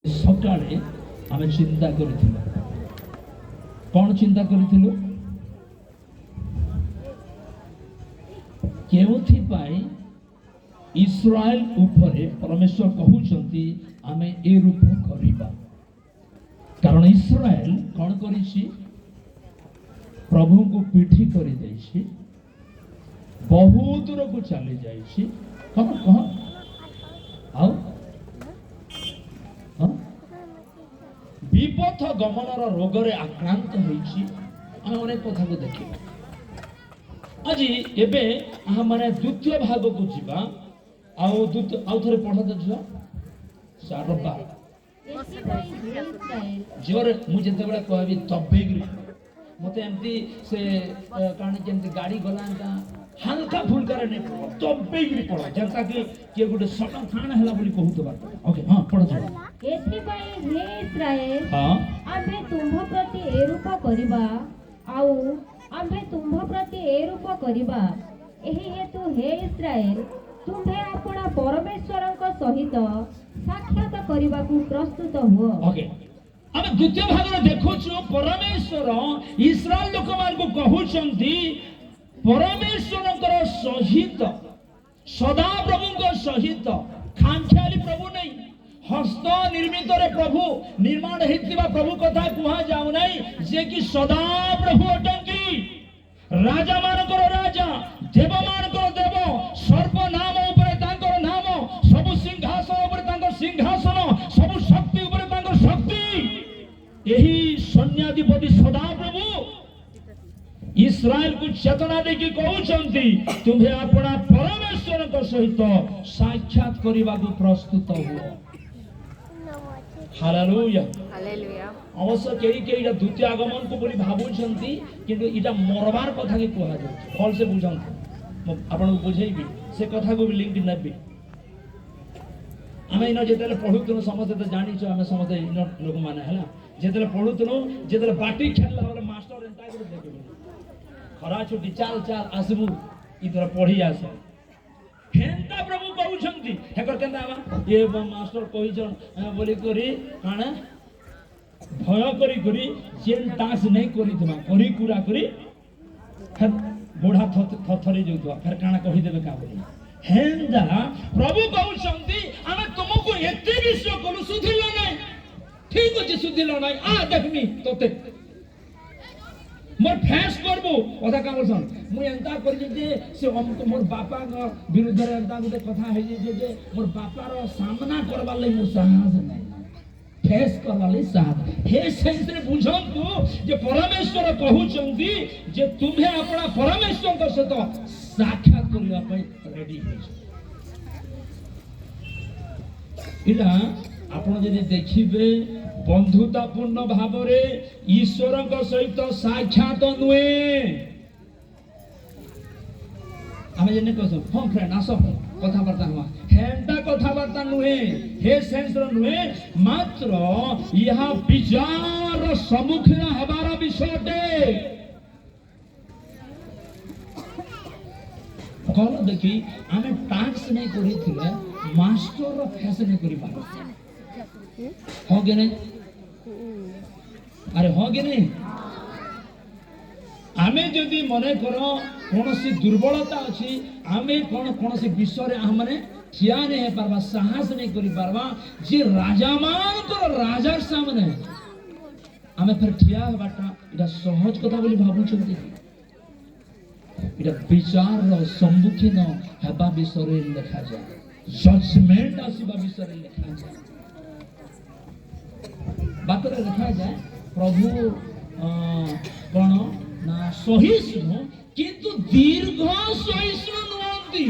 सकाळे आमे चिंता करिथिलु कौन चिंता करिथिलु केउथि पाई इस्राएल उपरे परमेश्वर कहउछंती आमे ए रूप करिबा कारण इस्राएल कौन करिछि प्रभु को पीठी करि दैछि बहुत दूर को चली जाइछि कौन कह आउ विपथ गमनर रोगरे आक्रांत होइछि आमे अनेक कथा को देखिबा आज एबे माने द्वितीय भाग को जीवा आउ थरे पढ़ा दछियो 4:12 जोर मु जते बेला कहबी तबेग्री मते एमती से कारण जेमती गाड़ी गलांता हल्का फुल्का रे तबेग्री पढ़ा जंता के गुटे सटा खाना हला बोली कहूतबा ओके हां पढ़ा छ एथि पई हे इस्राएल हां आम्भे तुम्भ प्रति ए रूप करिबा आउ आम्भे तुम्भ प्रति ए रूप करिबा एही हेतु हे इस्राएल तुम्भे अपना परमेश्वरଙ୍କ सहित साक्षात करबाकू प्रस्तुत हुओ ओके हम द्वितीय भाग रे देखुछु परमेश्वर इस्राएल लोक मान को कहउचंती परमेश्वरଙ୍କର सहित सदा प्रभुଙ୍କ सहित खामख्याली प्रभु नहीं हस्त निर्मित रे प्रभु निर्माण हेतिबा प्रभु कथा कुहा जाउ नहीं जे कि सदा प्रभु अटंती राजा मानकर राजा देव मानकर देव सर्व नाम ऊपर तांकर नाम सब सिंहासन ऊपर तांकर सिंहासन सब शक्ति ऊपर तांकर शक्ति यही सन्याधिपति सदा प्रभु इस्राएल को चेतना देकी कहउचंती तुम्हे अपना परमेश्वर को सहित साक्षात करबा को प्रस्तुत हो हालेलुया हालेलुया अवश्य केई द्वितीय आगमन को बोली भाबुचंती किंतु इटा मरबार कथा के कहला जाय फल से बुझंती आपन को बुझेबी से कथा को भी लिंक नबी आमे इन जेतले पढुतनो समस्त त जानिछ आमे समस्त इन लोक माने हला जेतले पढुतनो जेतले बाटी खेलला वाला मास्टर एंता को देखबो खरा छुट्टी चाल चाल आसबु इधर पढ़ी आस हेंता प्रभु कहउछंती हेकर केंदा बा ये मास्टर कहिजन बोली करी काना भय करी करी जेन टास नहीं करी थमा करी कुरा करी फिर गोढ़ा थथरी जोतवा फिर काना कहि देबे का बोली हेंदा प्रभु कहउछंती आमे तुमको एते विश्व कलु सुधिलो नै ठीक अछि सुधिलो नै आ देखमी तोते मोर फैस करबो कथा का बोलसन मु एंता करि जे से हम तो मोर बापा का विरुद्ध रे एंता गुटे कथा है जे मोर बापा रो सामना करबा ले मोर साहस नै फैस करबा ले साथ हे सेंस रे बुझन तू जे परमेश्वर कहउचंती जे तुम्हे अपना परमेश्वर के साथ साक्षात करिया पई रेडी हो इला आपण जदि देखिबे बंधुतापूर्ण भाव रे ईश्वर सहित साक्षात नुए आमे जने कसो हम फ्रेंड आसो कथा वार्ता हुआ हेंटा कथा वार्ता नुए हे सेंस नुए मात्र यहा विचार सम्मुखीन हबारा विषयटे कौन देखी आमे टास्क नहीं करी थिले मास्टर रो फेस नहीं करी पारो हो गे नहीं अरे हो गे नहीं आमे जदि मने करो कोनोसी दुर्बलता अछि आमे कोनोसी विषय रे हमने ठिया नहीं हे परबा साहस नहीं करी परबा जे राजा मान को राजा सामने आमे फिर ठिया हेबाटा इटा सहज कथा बोली भाबु छथि इटा विचार रो सम्मुखीन हेबा विषय रे लिखा जाय जजमेंट आसीबा विषय रे लिखा जाय बात रे लिखा जाय प्रभु कोन ना सहिष्णु किंतु दीर्घ सहिष्णु नुहंती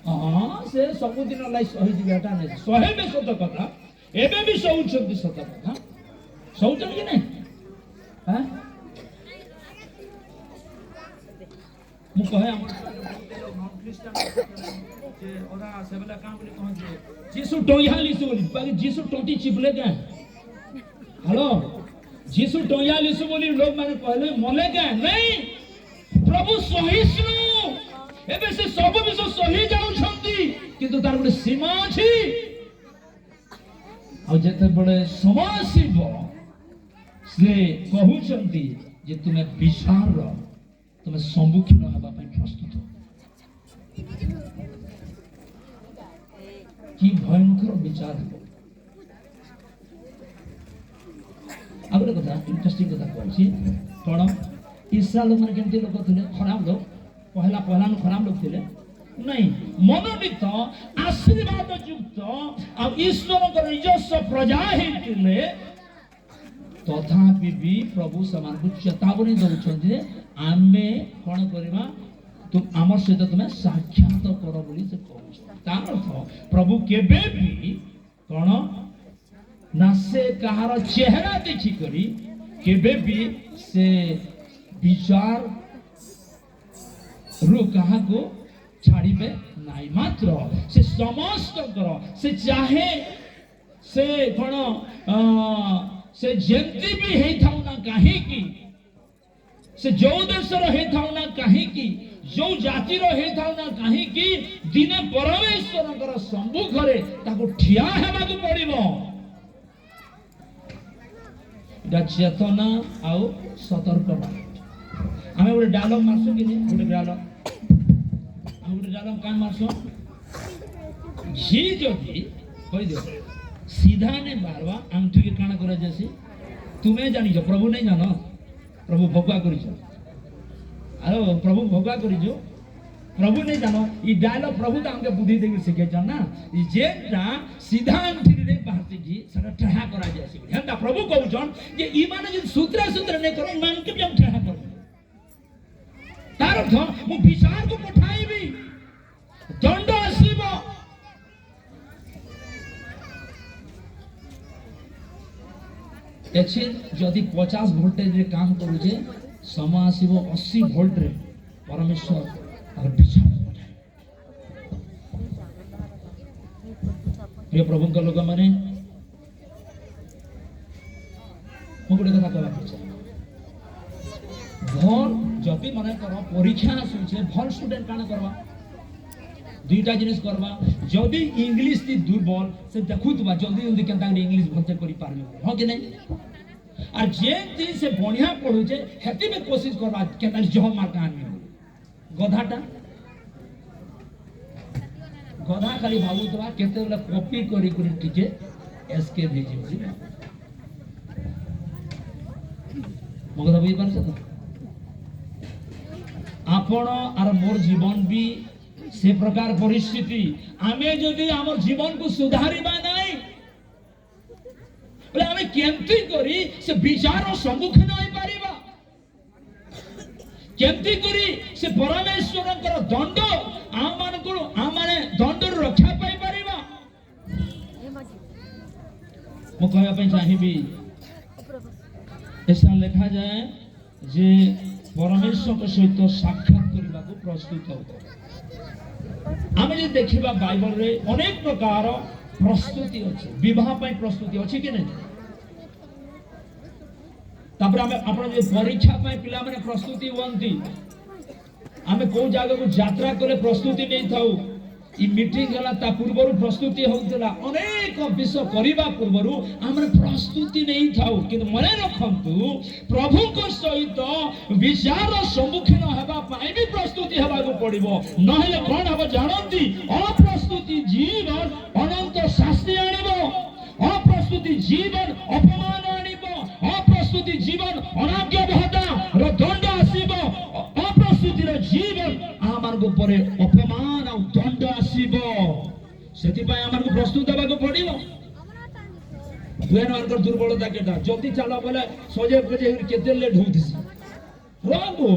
हां से सब दिन लाई सहि जिबाटा नै सहे में सत कथा एबे भी सौचंती सत कथा सौचन कि नै हां मु कहे हम नॉन क्रिश्चियन जे ओरा सेबला काम बोली कहन जे जीसु टोया लिसु बोली बाकी जीसु टोटी चिपले क्या हेलो जीसु टोया लिसु बोली लोग माने कहले मले क्या नहीं प्रभु सहिष्णु एबे से सब विषय सही जाउ छंती किंतु तार गुटे सीमा अछि ଆଉ ଯେତେବେଳେ ସମୟ ଆସିବ ସେ କହୁଛନ୍ତି ଯେ ତୁମେ ବିଚାରର ତୁମେ ସମ୍ମୁଖୀନ ହେବା ପାଇଁ ପ୍ରସ୍ତୁତ। କି ଭୟଙ୍କର ବିଚାର ହେବ। ଆଉ ଗୋଟେ କଥା ଇଣ୍ଟରେଷ୍ଟିଂ କଥା କହୁଛି କ'ଣ ଇସ୍ରାଏଲ ଲୋକମାନେ କେମିତି ଲୋକ ଥିଲେ? ଖରାପ ଲୋକ, ପହଲା ଖରାପ ଲୋକ ଥିଲେ ନାଇଁ, ମନୋନୀତ ଆଶୀର୍ବାଦ ଯୁକ୍ତ ଆଉ ଈଶ୍ୱରଙ୍କର ନିଜସ୍ୱ ପ୍ରଜା ହେଇଥିଲେ। ତଥାପି ବି ପ୍ରଭୁ ସେମାନଙ୍କୁ ଚେତାବନୀ ଦଉଛନ୍ତି ଯେ ଆମେ କ'ଣ କରିବା, ଆମ ସହିତ ତୁମେ ସାକ୍ଷାତ କର ବୋଲି ସେ କହୁଛନ୍ତି। ତାର ଅର୍ଥ ପ୍ରଭୁ କେବେ ବି କ'ଣ ନା ସେ କାହାର ଚେହେରା ଦେଖିକରି କେବେ ବି ସେ ବିଚାର ରୁ କାହାକୁ ଛାଡ଼ିବେ ନାହିଁ। ମାତ୍ର ସେ ସମସ୍ତଙ୍କର ସେ ଚାହେଁ ସେ କ'ଣ ସେ ଯେମିତି ବି ହେଇଥାଉ ନା କାହିଁକି, ସେ ଯୋଉ ଦେଶର ହେଇଥାଉ ନା କାହିଁକି, ଯୋଉ ଜାତିର ହେଇଥାଉ ନା କାହିଁକି, ଦିନେ ପରମେଶ୍ୱରଙ୍କର ସମ୍ମୁଖରେ ତାକୁ ଠିଆ ହେବାକୁ ପଡ଼ିବ। এটা চেতনা ଆଉ ସତର୍କତା। ଆମେ ଗୋଟେ ଡାୟଲଗ ମାରଛୁ କି ନାହିଁ, ଗୋଟେ ଡାୟଲଗ ଆମେ ଗୋଟେ ଡାୟଲଗ କାଁ ମାରଛୁ, ଝି ଯଦି କହିଦିଅ ସିଧା ନେଇ ବାହାରବା ଆଣ୍ଠିକେ କାଣା କରାଯାସି ତୁମେ ଜାଣିଛ, ପ୍ରଭୁ ନେଇ ଜାନ, ପ୍ରଭୁ ଭଗବା କରିଛ, ଆରେ ପ୍ରଭୁ ଭଗବା କରିଛ, ପ୍ରଭୁ ନେଇ ଜାନ। ଇ ଡାୟଲଗ ପ୍ରଭୁ ତ ଆମକେ ବୁଦ୍ଧି ଦେଇକି ଶିଖେଇଛନ୍ ନା, ଯେଟା ସିଧା ଆଣ୍ଠିରେ ବାହାରିଛି ସେଟା ଠେହା କରାଯାସି। ହେନ୍ତା ପ୍ରଭୁ କହୁଛନ୍ ଯେ ଇମାନେ ଯଦି ସୂତ୍ରା ନେଇ କର ଇମାନକେ ବି ଆମେ ଠେହା କରିବୁ। ତାର ଅର୍ଥ ମୁଁ ବିଚାରକୁ ପଠାଇବି, ଦଣ୍ଡ ଆସିବ। ଏଠି ଯଦି 50 ଭୋଲ୍ଟେଜରେ କାମ କରୁଛେ, ସମୟ ଆସିବ 80 ଭୋଲ୍ଟରେ ପରମେଶ୍ୱର ତାର ବିଚାର ପଠାଇବେ। ପ୍ରିୟ ପ୍ରଭୁଙ୍କ ଲୋକମାନେ, ମୁଁ ଗୋଟେ କଥା କହିବାକୁ ଚାହେଁ, ଭଲ ଯଦି ମନେ କର ପରୀକ୍ଷା ଆସୁଛେ, ଭଲ ଷ୍ଟୁଡେଣ୍ଟ କାଣା କରବା, দুইটা জিনিস করবা। যদি ইংলিশ টি দুর্বল সে দেখুবা জলদি জলদি কেনতা ইংলিশ ভলসে করি পারবে, হ্যাঁ কি নাই? আর যে দিন সে বঢ়িয়া পড়ুছে হেতি মে কোশিশ করবা কেনতা জহ মার্ক আনবে। গধাটা গধা খালি ভাবুথবা কেতেবেলে কপি করি করি টিকে এসকে ভেজি বুঝি। ମୋ କଥା ବୁଝିପାରୁଛ ତ? ଆପଣ আর মোর জীবন বি से प्रकार परिस्थिति आमे जदि आमर जीवन को सुधारिबा नाही बोले आमे केमती करी से विचार सम्मुखीन होई परिबा, केमती करी से परमेश्वरଙ୍କର दंड आमाने दंड रक्षा पाई परिबा। मु कहया पई चाहिबी ऐसा लिखा जाए जे परमेश्वर सहित साक्षात करबा को प्रस्तुत होता। आमे जे देखिबा बाइबल रे अनेक प्रकार प्रस्तुति अछि, विवाह पई प्रस्तुति अछि कि नहीं? तापर आमे आपण जे परीक्षा पई पिला माने प्रस्तुति होंती, आमे को जागा को यात्रा करे प्रस्तुति नै थाउ, इ मीटिंग गला ता पूर्वरु प्रस्तुति होउतला, अनेक विषय करिबा पूर्वरु हमरे प्रस्तुति नै थाउ। किंतु मने रखंतु प्रभु को सहित विचार सम्मुखीन हेबा पई भी प्रस्तुति हेबा को पड़िबो, नहले कोन हबो जानंती? अप्रस्तुति जीवन अनंत शास्ति आनिबो, अप्रस्तुति जीवन अपमान आनिबो, अप्रस्तुति जीवन अनाज्ञाबहता रो दंड आसीबो, अप्रस्तुति रो जीवन आमार को परे अपमान और दंड आसीबो। सेति पय आमार को प्रस्तुत हेबा को पड़िबो। दुएनर दुर्बलता केटा जल्दी चला बोले सजे बजे केते लेट होतिस रोगो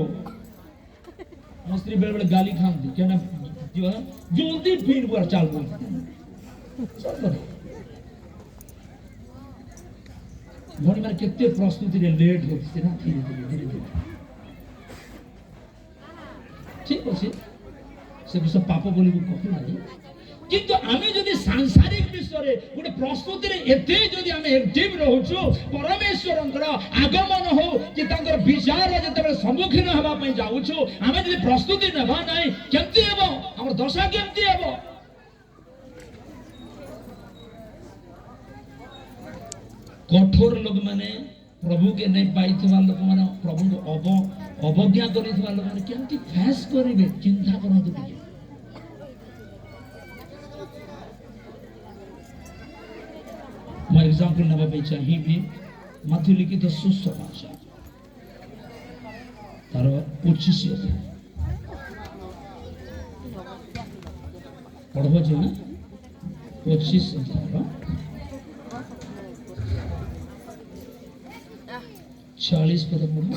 मस्त्री बेले बेले गाली खांती केना जल्दी पीन पर चाल बोल चल मोनी मार केते प्रस्तुति रे लेट होतिस ना धीरे धीरे ठीक अछि से विषय पाप बोली को कहू नाही। किंतु आमे जदि सांसारिक विषय रे गोटे प्रस्तुति रे एते जदि आमे एक्टिव रहउछु, परमेश्वरंकर आगमन हो कि तांकर विचार जते सम्मुखीन हेबा पई जाउछु, आमे जदि प्रस्तुति नेबा नाही केमति हेबो, हमर दशा केमति हेबो? कठोर लोक माने प्रभु के नहीं पाई लोक माने प्रभु को अवज्ञा करी लोक माने केमती फेस करिवे चिंता करंतु टिके मैं एग्जांपल नबा पे चाहिए माथि लिखित सुसमाचार तार 25 पढ़ो जे ना 25 40 पद पढ़ो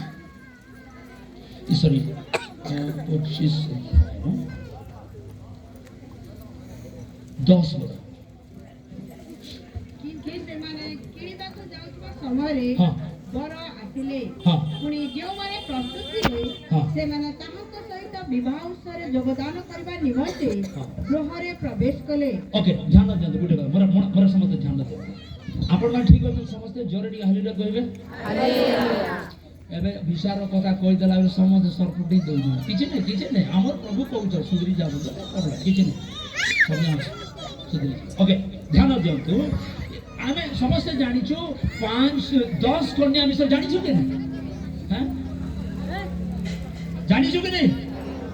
सॉरी 25 10 पद हाँ बर आसिले हाँ पुणी जो माने प्रस्तुत थिले हाँ से माने ताहाक सहित विवाह उत्सव योगदान करबा निमंते हाँ गृहरे प्रवेश कले ओके ध्यान दियंतु गुटे मोर मोर समस्त ध्यान दियंतु आपण मान ठीक अछि समस्त जोरडी हालिरा कहबे हालेलुया एबे विचार कथा कहि देला समस्त सरपुटी दउ किछ नै हमर प्रभु कहउछ सुधरी जाबो पड़ला किछ नै सब सुधरी ओके ध्यान दियंतु आमे समस्त जानिछु 5-10 कन्या विषय जानिछु के नहीं हैं जानिछु के नहीं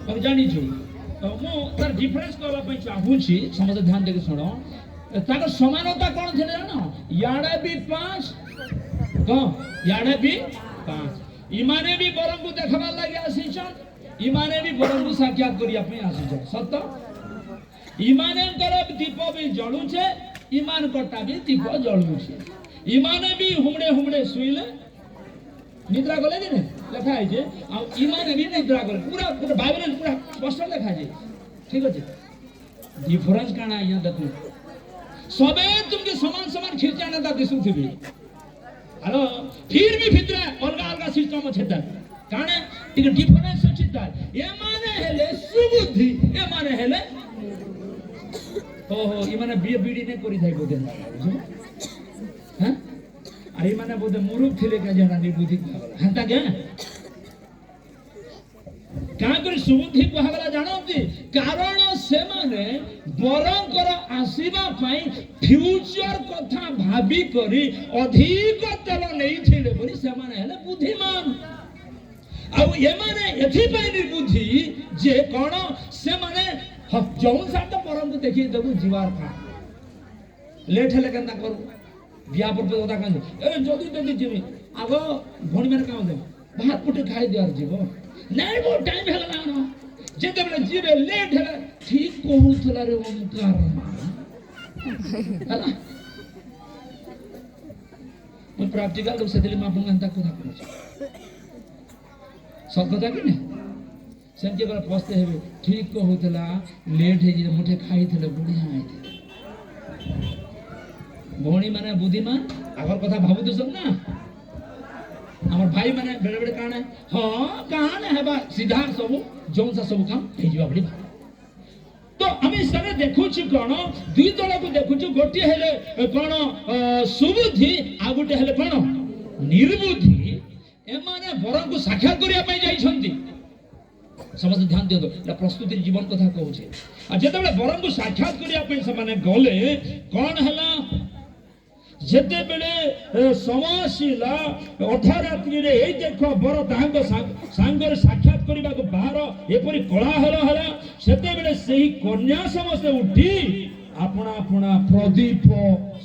अब जानिछु तो मो तार डिफरेंस करबा पई चाहूछि समस्त ध्यान देके सुनो ताको समानता कोन थिले जानो याडे भी 5 को याडे भी 5 इमाने भी बरम को देखबा लागि आसीछन इमाने भी बरम को साक्षात करिया पई आसीछन सत्य इमाने तरफ दीप भी जळुछे ईमान कटा भी दीप जळुछे इमाने भी हुमड़े सुइले निद्रा गले कि लिखा है जे आ इमाने भी निद्रा गले पूरा बाइबल पूरा स्पष्ट लिखा है ठीक है डिफरेंस काना यहाँ देखो सबे तुमके समान ख्रिस्टियानता दिसुथिबे हेलो फिर भी भितरे अलगा सिस्टम छेता काने टिके डिफरेंस अछि ता ए माने हेले सुबुद्धि ए माने हेले ओहो ई माने बीडी ने करि थाइ बोदे हैं आई माने बोदे मुरुख थिले का जना निर्बुद्धि हंता के का करि सुबुद्धि कहबला जानोती कारण से माने बरंकर आसीबा पई फ्यूचर कथा भाबी करी अधिक तेल नै थिले बरी से माने हेले बुद्धिमान आ ये माने एथि पई निर्बुद्धि जे कोन से माने जौन साथ परम को देखि देबु जीवार खा लेट हेले केनता करू बिया पर कथा कान ए जदी जीवी आगो भणी माने काम दे भात पुटे खाइ दियार जीवो नहीं वो टाइम है ना जेते बेले जीवे लेट है ठीक कहउतला रे ओमकार हला मैं प्रैक्टिकल लोग से दिल में आपन अंता को था सब कथा कि नहीं संजय बार पस्ते है ठीक कहउतला लेट है जे मुठे खाई थले बढ़िया है भणी माने बुद्धिमान आगर कथा भाबु तो सब ना हमर भाई माने बेड़े बेड़े काने हां काने हेबा सीधा सब जोन सा सब काम हे जिवा बड़ी तो हमें सने देखु छी कोन दुई दल को देखु छी गोटी हेले कोन सुबुद्धि आ गोटे हेले कोन निर्बुद्धि ए माने बरं को साक्षात करिया पई जाई छंती समस्त ध्यान दियो तो प्रस्तुति जीवन कथा कहू छी आ जेते बेले बरं को साक्षात करिया पई से माने गले कोन हला जेते बेले समासीला अधरात्रि रे ए देखो बर दांग सांगर साक्षात करिबा को बाहर एपरि कला हला सेते बेले सेही कन्या समस्त उठी अपना अपना प्रदीप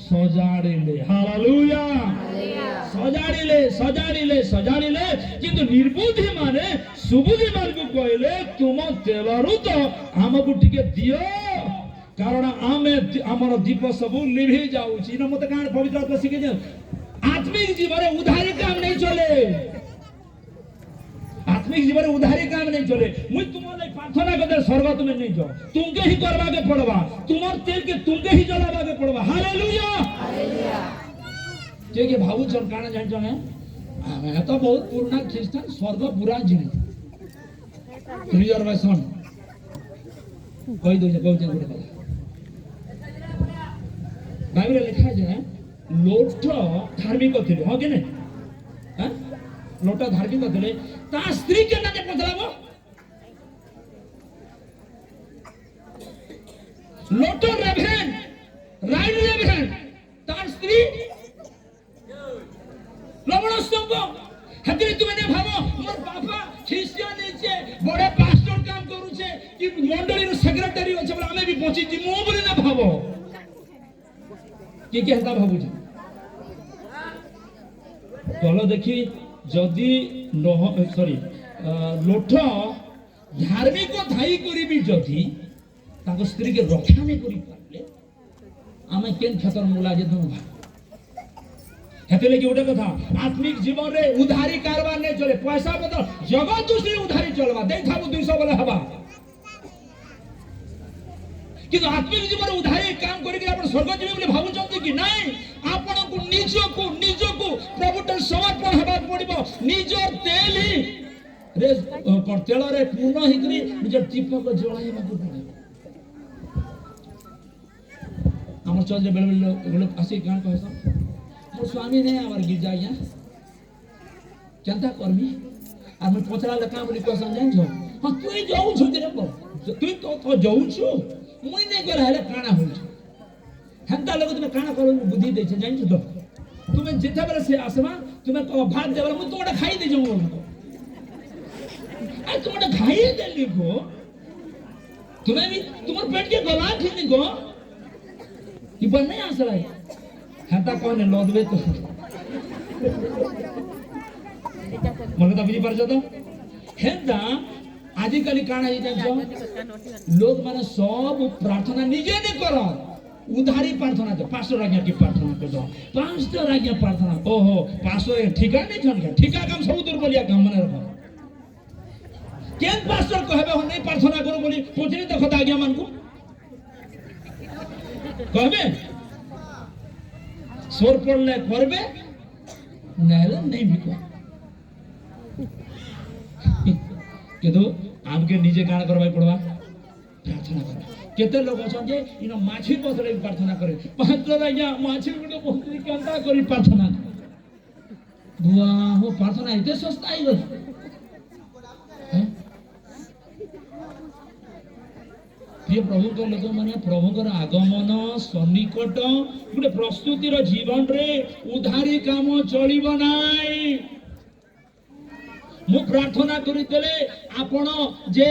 सजाड़िले हालेलुया सजाड़िले किंतु निर्बुद्धि माने सुबुद्धि मान को कहले तुम तेलरु तो हमकु टिके दियो कारण आमे हमर दीप सब निभि जाउची न मते कान पवित्र आत्मा सिखे जे आत्मिक जीवन उधारी काम नहीं चले आत्मिक जीवन उधारी काम नहीं चले मुई तुमले प्रार्थना करते स्वर्ग तुम्हें नहीं जाओ तुमके ही करबा के पड़बा तुमर तेल के तुमके ही जलाबा के पड़बा हालेलुया जे के भाऊ जन काना जान जने मैं तो बहुत पूर्ण ख्रिस्टियन स्वर्ग पूरा जिने रिजर्वेशन कोई दो जगह गुटे कथा बाइबल लिखा है लोट धार्मिक थिले हो कि नहीं हां लोट धार्मिक थिले ता स्त्री के नाते पतलाबो लोट रेभेन राइट रेभेन तार स्त्री ଅଛି ଯିମୁ ବୋଲି ନା ଭାବ କି ହେନ୍ତା ଭାବୁଛି ତଲ ଦେଖି ଯଦି ଲୋଠ ଧାର୍ମିକ ଥାଇ କରିବି ଯଦି ତାଙ୍କ ସ୍ତ୍ରୀকে ରକ୍ଷା नहीं କରି ପାରିଲେ ଆମେ କେନ୍ କ୍ଷେତ୍ର ମୂଲା ଯେ ତମ ଭାବ हेतले कि उठे कथा आत्मिक जीवन रे उधारी कारबार नहीं चले पैसा बदल जगत दूसरी उधारी चलवा दे था 200 बोले हवा कि आत्मिक जीवन रे उधारी काम करके अपन स्वर्ग जीवे बोले भाबु चंती कि नहीं आपण को निज को प्रभु टर समर्पण हबा पड़िबो निज तेल ही रे तेल रे पूर्ण हिकरी निज दीपक जळाइबा को पड़े हमर चल जे बेले आसी गान कहसा मोर स्वामी ने हमार गिरजा या चिंता करमी आ मैं पचरा लका बोली क्वेश्चन जान छो हां तू जाऊ छु रे को तू तो जाऊ छु मुई ने गला हेले काना होई छु हंता लोग तुम काना करो बुद्धि दे छ जान छु तो तुम्हें जेता बेले से आसमा तुम्हें को भात देबल मु तोडा खाई दे जाऊ आ तोडा खाई दे लिखो तुम्हें भी तुम्हार पेट के गला ठीक को ई पर नहीं आसला हता कोने लोदवे तो मने तो बुझी परछ तो हेंदा आजिकली काना हे जान लोग माने सब प्रार्थना निजे ने करो उधारी प्रार्थना तो पास्टर आज्ञा की प्रार्थना कर दो पास्टर आज्ञा प्रार्थना ओहो पास्टर ठिका नहीं छन ठिका काम सब दूर बोलिया काम मने रखो केन पास्टर कहबे हो नहीं प्रार्थना करो बोली पोथरी देखो आज्ञा मान को कहबे सोर पड़ले करबे नहले नहीं भी कर केदो आमके निजे काण करबाई पड़वा प्रार्थना कर केते लोग अछन जे इनो माछी बसले प्रार्थना करे पास्टर आज्ञा माछी गुडे बहुत केंता करी प्रार्थना बुआ हो प्रार्थना इते सस्ता ही गई प्रिय प्रभु को लोक माने प्रभु कर आगमन सन्निकट गुटे प्रस्तुति रो जीवन रे उधारी काम चलिबो नाई मु प्रार्थना करि देले आपण जे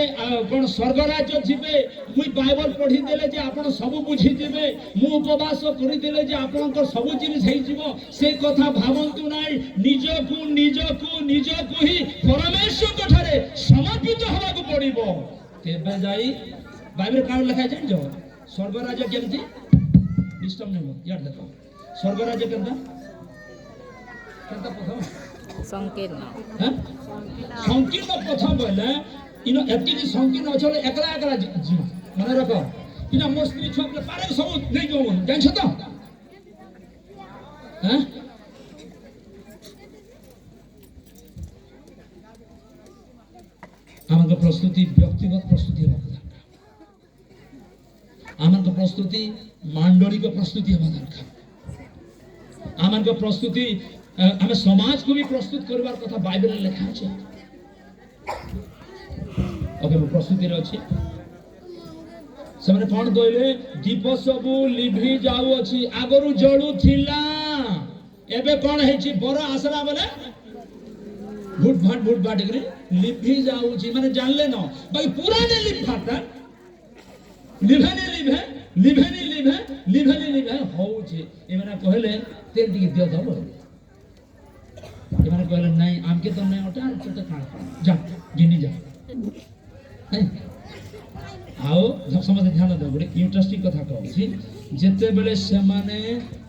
कोन स्वर्ग राज्य जिबे मुई बाइबल पढि देले जे आपण सब बुझी दिबे मु उपवास करि देले जे आपण को सब जिनिस हेइ जिवो से कथा भावंतु नाई निजको ही परमेश्वर कठारे समर्पित होबा को पड़िबो तेबे जाई बाइबल कान लिखा जान जो स्वर्ग राज्य केमती डिस्टर्ब नहीं हो याद देखो स्वर्ग राज्य केमता प्रथम संकीर्ण हैं संकीर्ण प्रथम बोले इनो एति संकीर्ण अछले एकला जीवन माने रखो इना मो स्त्री छक पारे सब नहीं जो जान छ तो हैं हमर प्रस्तुति व्यक्तिगत प्रस्तुति रखला आमन को प्रस्तुति मांडलिक प्रस्तुति हवा दरकार आमन को प्रस्तुति हमें समाज को भी प्रस्तुत करबार कथा बाइबल में लिखा है ओके वो प्रस्तुति रे अछि समने कोन कहले दीप सब लिभि जाउ अछि आगरु जळु थिला एबे कोन है छी बरा आसला बोले भूट भाट करे लिभि जाउ छी माने जानले न भाई पुराने लिभाता लिभे होउछे एमना कहले तेल टिके दियो दबो एमना कहले नहीं आमके तो नहीं ओटा तो खा जा गिनी जा नहीं आओ जब समझ ध्यान दो बड़े इंटरेस्टिंग कथा कहउछि जेते बेले से माने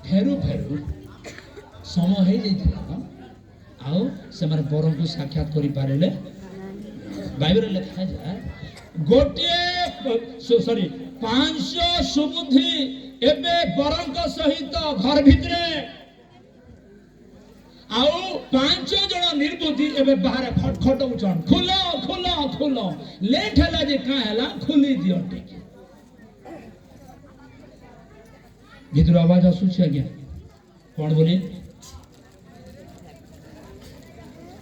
फेरू समय हे जैतिला आओ से माने बरम को साक्षात करि पारेले बाइबल लिखा जाय गोटे सॉरी 500 सुबुद्धि एबे बरंक सहित घर भितरे आउ 5 जण निर्बुद्धि एबे बाहर खटखट उचन खुलो लेट हला जे का हला खुली दियो टिके भीतर आवाज आसु छै आज्ञा कोन बोले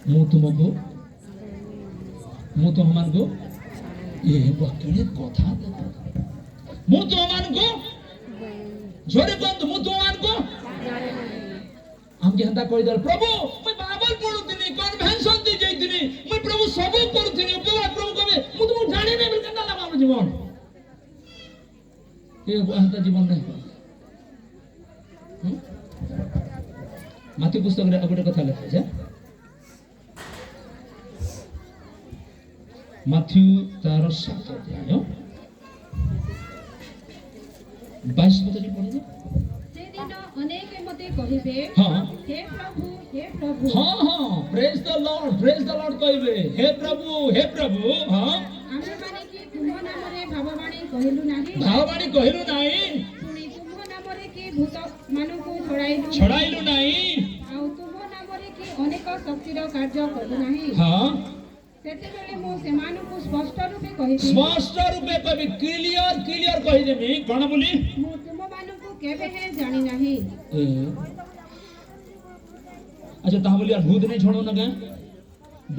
मु तो हमान को ये बकरे कथा मु तो हमान को जोरे बंद मु तो हमान को हम के हंता कहि दल प्रभु मैं बाइबल पढुतिनी कन्वेंशन दि जैतिनी मैं प्रभु सब करथिनी उपवास प्रभु कबे मु तो जाने नै बिल कंदा लामा जीवन ये हंता जीवन नहीं माथि पुस्तक रे गोटे कथा लिखा है माथ्यू तार 7 अध्याय 22 पद पढ़े ସେଦିନ ଅନେକେ ମୋତେ କହିବେ हाँ ହେ ପ୍ରଭୁ हाँ प्रेज द लॉर्ड कहबे हे प्रभु हाँ ଆମେମାନେ କି ତୁମ ନାମରେ ଭାବବାଣୀ କହିଲୁ ନାହିଁ भाववाणी कहलु नहीं ପୁଣି ତୁମ ନାମରେ କି ଭୂତମାନଙ୍କୁ छड़ाइलु नहीं ଆଉ ତୁମ ନାମରେ କି ଅନେକ ଶକ୍ତିର କାର୍ଯ୍ୟ କଲୁ ନାହିଁ हाँ ସେତେବେଳେ ମୁଁ ସେମାନଙ୍କୁ ସ୍ପଷ୍ଟ ରୂପେ କହିବି स्पष्ट रूपे कभी क्लियर कहि देमी कोन बोली ମୁଁ ତୁମମାନଙ୍କୁ କେବେ ହେ ଜାଣି ନାହିଁ अच्छा ता बोली यार भूत नहीं छोड़ो न गए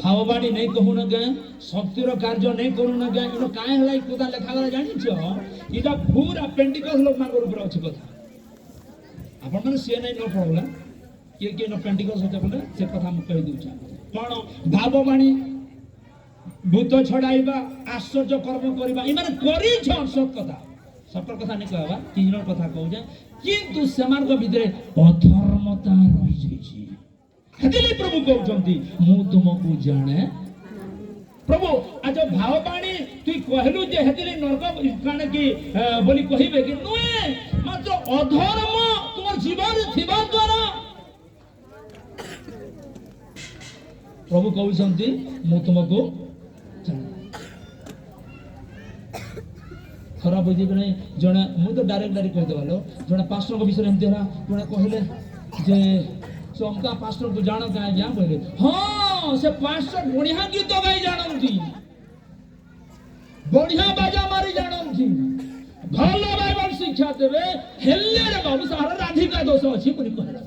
भाववाणी नहीं कहू न गए शक्तिर कार्य नहीं करू न गए इनो काहे हलाई कोदा लेखा गला जानि छ इटा पूरा पेंटिकल लोक मान ऊपर अछि कथा आपण माने से नहीं न पड़ला के न पेंटिकल होते बोले से कथा हम कहि दउ छ कोन भाववाणी भूत छड़ाइबा आश्चर्य कर्म करबा इ माने करी छ सत कथा नहीं कहबा तीन कथा कहू जे किंतु समान को भीतर अधर्मता रहि जाइ छी हेतिले प्रभु कहउछंती मु तुमको जाने प्रभु आज भाववाणी तू कहलु जे हेतिले नरक काने की बोली कहिबे कि नुए मात्र अधर्म तुम जीवन थिबा द्वारा प्रभु कहउछंती मु तुमको खराब हो जाए जड़े मुझे तो डायरेक्ट कहदेवालो जड़े पास्टर को विषय एमती है जड़े कहले जे चमका पास्टर को जान क्या क्या कहले हाँ से पास्टर बढ़िया गीत गाई जानती बढ़िया बाजा मारी जानती भल बाइबल शिक्षा देवे हेल्ले रे बाबू सारा राधिका दोष अच्छी बोली कहला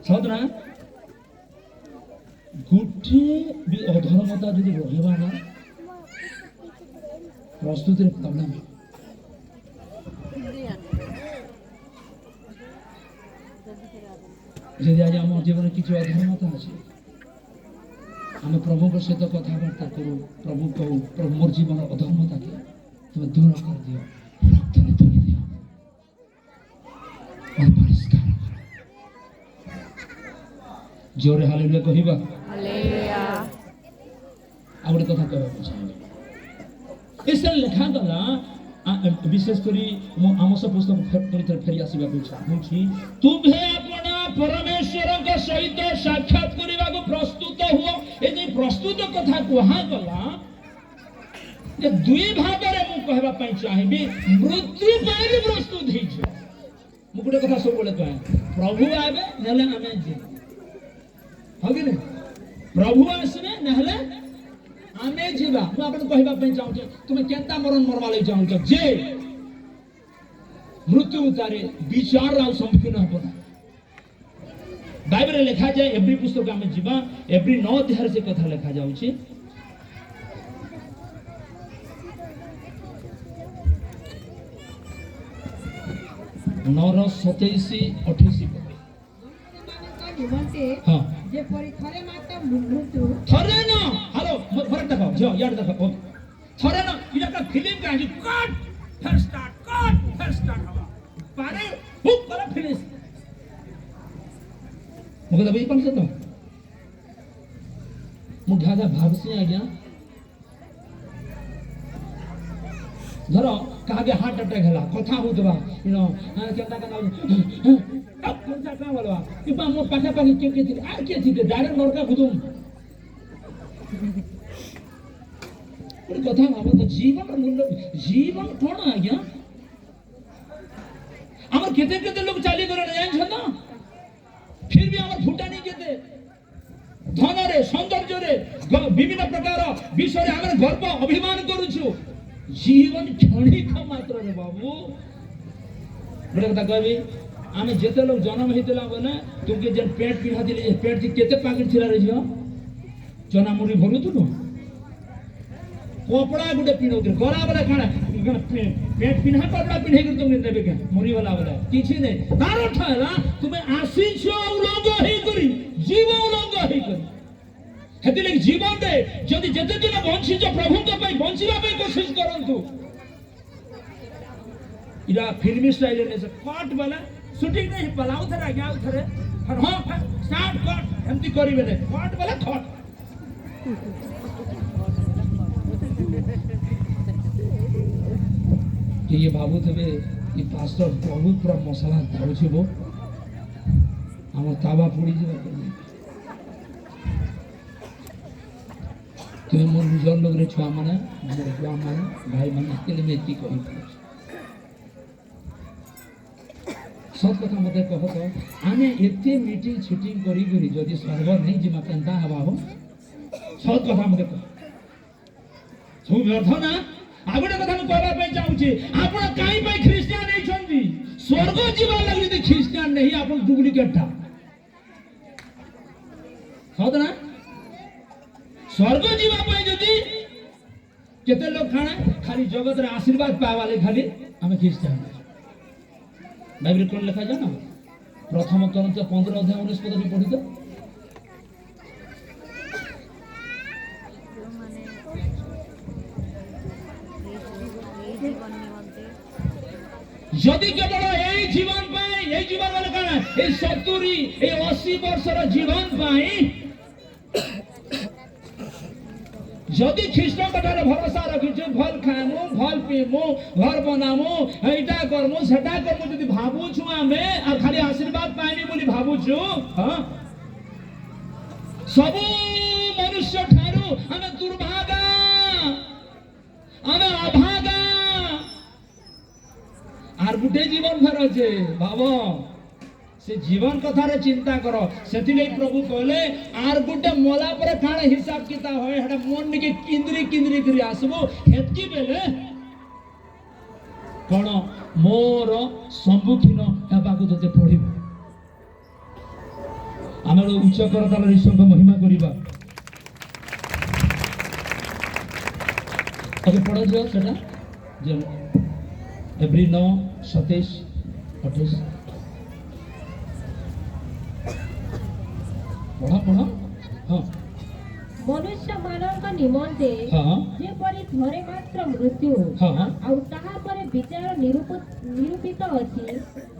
सदना गुटे भी अधर्मता यदि रहबा ना प्रस्तुतिर प्रॉब्लम यदि आज आम जीवन किसी अधर्मता अच्छे आम प्रभु सहित कथबार्ता करूँ प्रभु कहू प्रभु मोर जीवन अधर्मता के तुम दूर कर दियो रक्त ने धोई दियो और परिष्कार करो जोरे हालेलुया कहबा हालेलुया आ गोटे कथा कहबा चाहिए इसलिए लिखा गला विशेषकर आम सब पुस्तक फेरी आसवा चाहूँगी तुम्हें अपना परमेश्वर सहित साक्षात करने को प्रस्तुत हुआ ये प्रस्तुत कथा कहगला दुई भाव में मुझे चाहिए मृत्यु भी प्रस्तुत हो गोटे कथा सब कहे प्रभु आवे ना आम जी हाँ कि नहीं प्रभु आसवे ना आमे जीवा मु आपन कहबा पे चाहू तुमे केंता मरण मरवा ले चाहू जे मृत्यु उतारे विचार आ सम्मुखीन हबना बाइबल रे लिखा जाए एवरी पुस्तक आमे जीवा एवरी 9 अध्याय से कथा लिखा जाउची नौर 27-28 हाँ जे परी थरे मात्र मृत्यु थरे ना हेलो फरक दिखाओ जो यार दिखाओ थरे ना इधर का फिल्म का जी कट फिर स्टार्ट हवा पारे हुक करो फिनिश मुझे तो भाई कौन सा तो मुझे आजा भाव से आ गया धरो कहा के हार्ट अटैक हला कथा हो दबा यू नो केंदा का अब कौन सा काम वाला कि बा मो पाछा पाछी के थी आ के थी डायरेक्ट नरका गुदुम पूरी कथा भाव तो जीवन मूल्य जीवन कोन आ गया हमर केते लोग चाली करे न जान छ ना फिर भी हमर फुटा नहीं केते धन रे सौंदर्य रे विभिन्न प्रकार विषय रे हमर गर्व अभिमान करू छु जीवन क्षणिक मात्र रे बाबू बड़े कथा कहबी आमे जेते लोग जन्म हेतला बने तुमके जन पेट पिढ़ा दिले पेट थी केते पाकिट थिला रे जियो चना मुड़ी भरु तु न कपड़ा गुटे पिनो के गला वाला खाना पेट पिन्हा कपड़ा पिन्हे के तुम देबे के मुड़ी वाला वाला किछि नै तारो ठला तुमे आसी छो उलंग हे करी जीव उलंग हे करी हेतिले जीवन दे जदि जते दिन बंची जो प्रभु के पई बंचीला पई कोशिश करंतु इरा फिल्मी स्टाइल ने से कट वाला शूटिंग नहीं पलाउ थे आगे आउ थे हां स्टार्ट कट एमती करिवे ने कट वाला कट ये भाबु तबे ये पास्टर बहुत पूरा मसला धाउ छबो हमर तावा पुड़ी जेबा तुम मोर निजर लोग रे छुआ माने मोर बुआ माने भाई माने केले मेती कहि सब कथा मते कह तो आमे एते मीटिंग शूटिंग करी करी जदि सर्वर नहीं जिमा केनता हवा हो सब कथा मते कह सब व्यर्थ ना आगुडे कथा मु कहबा पे चाहूची आपण काई पे ख्रिस्टियन नहीं छंदी स्वर्ग जीवा लागि यदि ख्रिस्टियन नहीं आपण डुप्लीकेट था सद ना स्वर्ग जीवा पे जदि केते लोग खाना खाली जगत रे आशीर्वाद पावाले खाली आमे ख्रिस्टियन बाइबल कोन लिखा जाना प्रथम करंत 15 अध्याय 19 पद में पढ़ी तो यदि केवल ए जीवन वाले काना ए 70 ए 80 वर्षर जीवन पाई जदि ख्रीष्ट कटारे भरोसा रखिछु भल खामु भल पीमु घर बनामु एटा करमु सेटा करमु जदि भाबु छु आमे आ खाली आशीर्वाद पाइनी बोली भाबु छु हां सब मनुष्य ठारू आमे दुर्भागा आमे अभागा आर गुटे जीवन भर छे बाबा से जीवन कथा रे चिंता करो सेति ले प्रभु कहले आर गुटे मोला पर काण हिसाब किताब होय हडा मन के किंद्री करी आसबो हेतकी बेले कोन मोर सम्मुखीन हेबाकु जते पड़िबो आमे उच्च करतार ईश्वर महिमा करिबा आगे पढ़ो जो सेटा जे एवरी 9 27 28 पढ़ा हाँ मनुष्य मानव निमंते हाँ जेपरि थरे मात्र मृत्यु हाँ आउ ताहा परे विचार निरूपित अछि